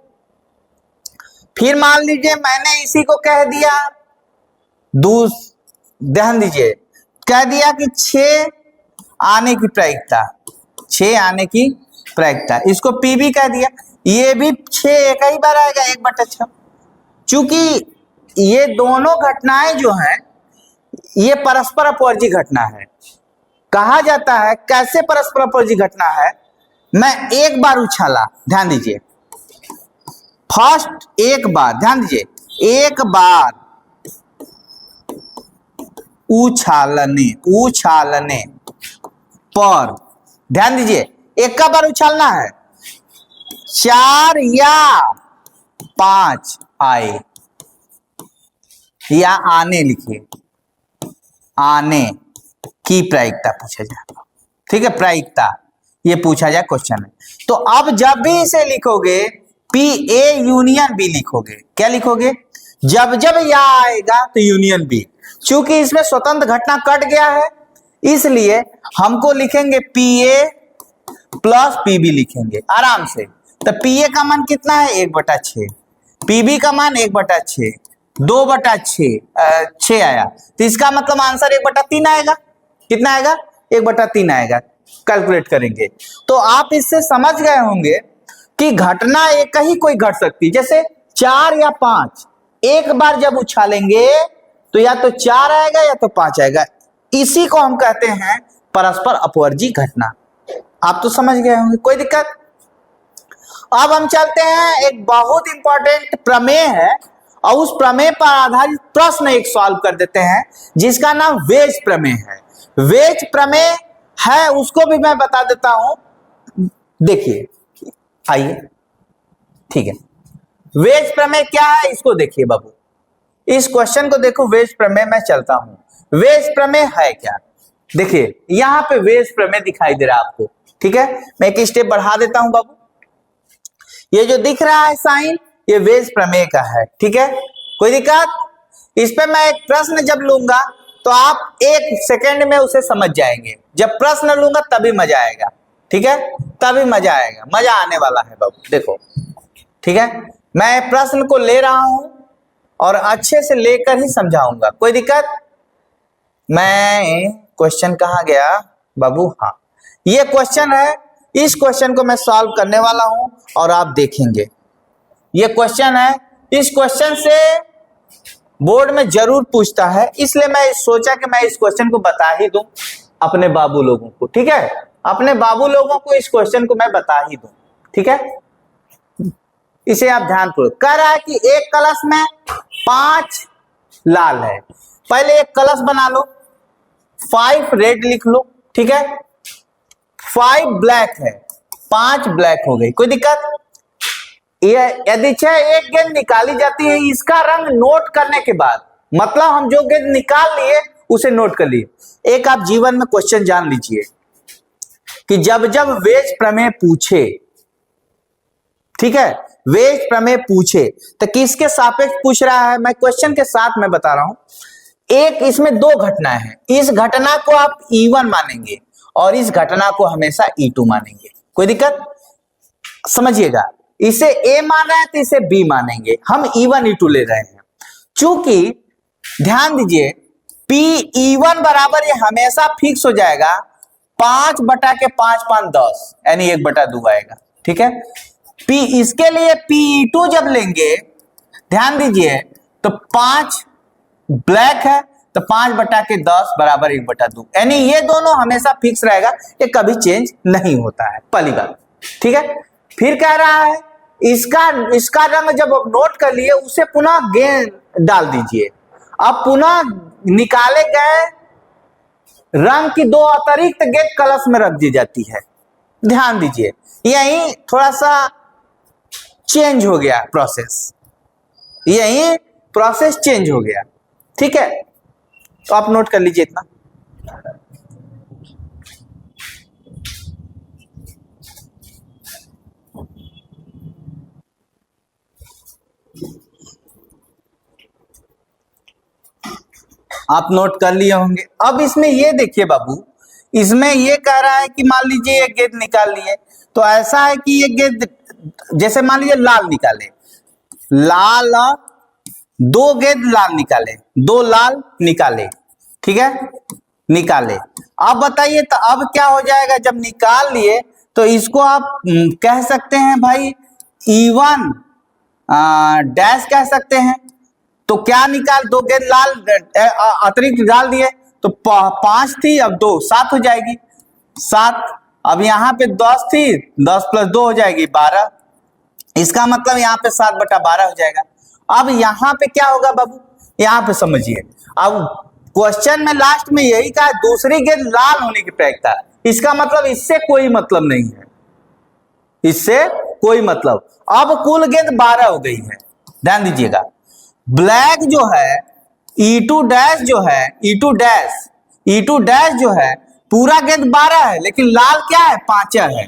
फिर मान लीजिए मैंने इसी को कह दिया, ध्यान दीजिए, कह दिया कि 6 आने की प्रायिकता, 6 आने की प्रायिकता, इसको पी भी कह दिया, ये भी 6 एक ही बार आएगा 1/6। चूंकि ये दोनों घटनाएं जो हैं ये परस्पर अपवर्जी घटना है। कहा जाता है कैसे परस्पर अपवर्जी घटना है, मैं एक बार उछाला, ध्यान दीजिए, फर्स्ट एक बार, ध्यान दीजिए, एक बार उछालने पर, ध्यान दीजिए, एक का बार उछालना है, 4 या 5 आए या आने लिखिए, आने की प्रायिकता पूछा जाए, ठीक है, प्रायिकता ये पूछा जाए क्वेश्चन में। तो अब जब भी इसे लिखोगे पी ए यूनियन बी लिखोगे, क्या लिखोगे? जब जब यह आएगा तो यूनियन बी, चूंकि इसमें स्वतंत्र घटना कट गया है इसलिए हमको लिखेंगे P A plus P B लिखेंगे आराम से। तो पी ए का मान कितना है? 1/6, पी बी का मान 1/6, 2/6 आया, तो इसका मतलब आंसर 1/3 आएगा। कितना आएगा? 1/3 आएगा। कैलकुलेट करेंगे तो आप इससे समझ गए होंगे कि घटना एक ही कोई घट सकती, जैसे 4 या 5 एक बार जब उछालेंगे तो या तो 4 आएगा या तो 5 आएगा, इसी को हम कहते हैं परस्पर अपवर्जी घटना। आप तो समझ गए होंगे, कोई दिक्कत? अब हम चलते हैं, एक बहुत इंपॉर्टेंट प्रमेय है और उस प्रमेय पर आधारित प्रश्न एक सॉल्व कर देते हैं जिसका नाम वेज प्रमेय है। वेज प्रमेय है उसको भी मैं बता देता हूं, देखिए, आइए, ठीक है। वेज प्रमेय क्या है इसको देखिए बाबू, इस क्वेश्चन को देखो, वेज प्रमेय में चलता हूं। वेज प्रमेय है क्या? देखिए यहां पे वेज प्रमेय दिखाई दे रहा है आपको, ठीक है, मैं एक स्टेप बढ़ा देता हूं बाबू। ये जो दिख रहा है साइन, ये वेज प्रमेय का है, ठीक है, कोई दिक्कत? इस पे मैं एक प्रश्न जब लूंगा तो आप 1 सेकंड में उसे समझ जाएंगे, जब प्रश्न लूंगा तभी मजा आएगा, ठीक है, तभी मजा आएगा, मजा आने वाला है बाबू, देखो, ठीक है। मैं प्रश्न को ले रहा हूं और अच्छे से लेकर ही समझाऊंगा, कोई दिक्कत? मैं क्वेश्चन कहां गया बाबू? हाँ, ये क्वेश्चन है, इस क्वेश्चन को मैं सॉल्व करने वाला हूं और आप देखेंगे। ये क्वेश्चन है, इस क्वेश्चन से बोर्ड में जरूर पूछता है, इसलिए मैं सोचा कि मैं इस क्वेश्चन को बता ही दूं अपने बाबू लोगों को, ठीक है, अपने बाबू लोगों को इस क्वेश्चन को मैं बता ही दूं, ठीक है। इसे आप ध्यान पूर्वक, कह रहा है कि एक कलश में 5 लाल है, पहले एक कलश बना लो, 5 रेड लिख लो, ठीक है, 5 ब्लैक है, 5 ब्लैक हो गई, कोई दिक्कत? ये यदि 6 एक गेंद निकाली जाती है, इसका रंग नोट करने के बाद, मतलब हम जो गेंद निकाल लिए उसे नोट कर लिए। एक आप जीवन में क्वेश्चन जान लीजिए कि जब जब वेज प्रमेय पूछे, ठीक है, वेज प्रमेय पूछे तो किसके सापेक्ष पूछ रहा है, मैं क्वेश्चन के साथ में बता रहा हूं। एक इसमें 2 घटनाएं हैं, इस घटना को आप E1 मानेंगे और इस घटना को हमेशा E2 मानेंगे, कोई दिक्कत? समझिएगा, इसे A मान रहे हैं तो इसे B मानेंगे, हम E1 E2 ले रहे हैं। चूंकि ध्यान दीजिए PE1 बराबर ये हमेशा फिक्स हो जाएगा 5/5 5 10, यानी 1/2 आएगा, ठीक है। P इसके लिए PE2 जब लेंगे, ध्यान दीजिए, तो 5 ब्लैक है तो 5/10 बराबर 1/2, यानी ये दोनों हमेशा फिक्स रहेगा, ये कभी चेंज नहीं होता है, पहली बात, ठीक है। फिर कह रहा है इसका रंग जब आप नोट कर लिए उसे पुनः गेंद डाल दीजिए, अब पुनः निकाले गए रंग की 2 अतिरिक्त गेंद कलश में रख दी जाती है। ध्यान दीजिए, यही थोड़ा सा चेंज हो गया प्रोसेस, यही प्रोसेस चेंज हो गया, ठीक है, तो आप नोट कर लीजिए इतना। आप नोट कर लिए होंगे। अब इसमें ये देखिए बाबू, इसमें ये कह रहा है कि मान लीजिए एक गेंद निकाल लिए, तो ऐसा है कि ये गेंद जैसे मान लीजिए लाल निकाले, लाल 2 गेंद लाल निकाले, 2 लाल निकाले, ठीक है, निकाले। अब बताइए तो अब क्या हो जाएगा, जब निकाल लिए तो इसको आप कह सकते हैं भाई E1 डैश कह सकते हैं। तो क्या निकाल, 2 गेंद लाल अतिरिक्त डाल दिए तो 5 थी, अब 2 7 हो जाएगी, 7। अब यहां पे 10 थी, 10 + 2 हो जाएगी 12। इसका मतलब यहाँ पे 7/12 हो जाएगा। अब यहाँ पे क्या होगा बाबू, यहाँ पे समझिए, अब क्वेश्चन में लास्ट में यही कहा दूसरी गेंद लाल होने की प्रायिकता, इसका मतलब इससे कोई मतलब नहीं है, इससे कोई मतलब। अब कुल गेंद 12 हो गई है, ध्यान दीजिएगा। ब्लैक जो है E2 डैश जो है, E2 डैश जो है पूरा गेंद 12 है, लेकिन लाल क्या है, 5 है।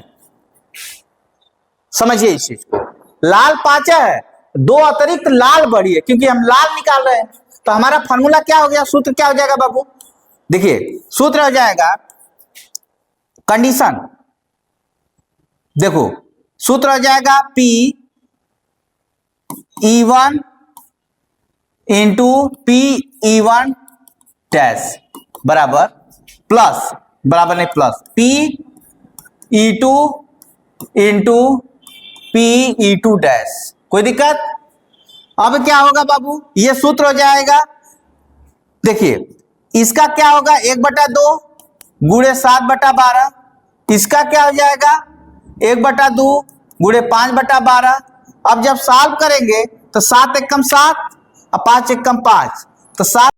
समझिए इस चीज को, लाल 5 है, 2 अतिरिक्त लाल बढ़ी है, क्योंकि हम लाल निकाल रहे हैं। तो हमारा फॉर्मूला क्या हो गया, सूत्र क्या हो जाएगा बाबू, देखिए सूत्र हो जाएगा कंडीशन, देखो सूत्र हो जाएगा P E1 into PE1 dash बराबर प्लस, बराबर नहीं plus, PE2 into PE2 dash. कोई दिक्कत? अब क्या होगा बाबू, ये सूत्र हो जाएगा, देखिए इसका क्या होगा 1/2 गुणे 7/12, इसका क्या हो जाएगा 1/2 गुणे 5/12। अब जब सॉल्व करेंगे तो 7 एकम 7 और 5 एकम 5, तो 7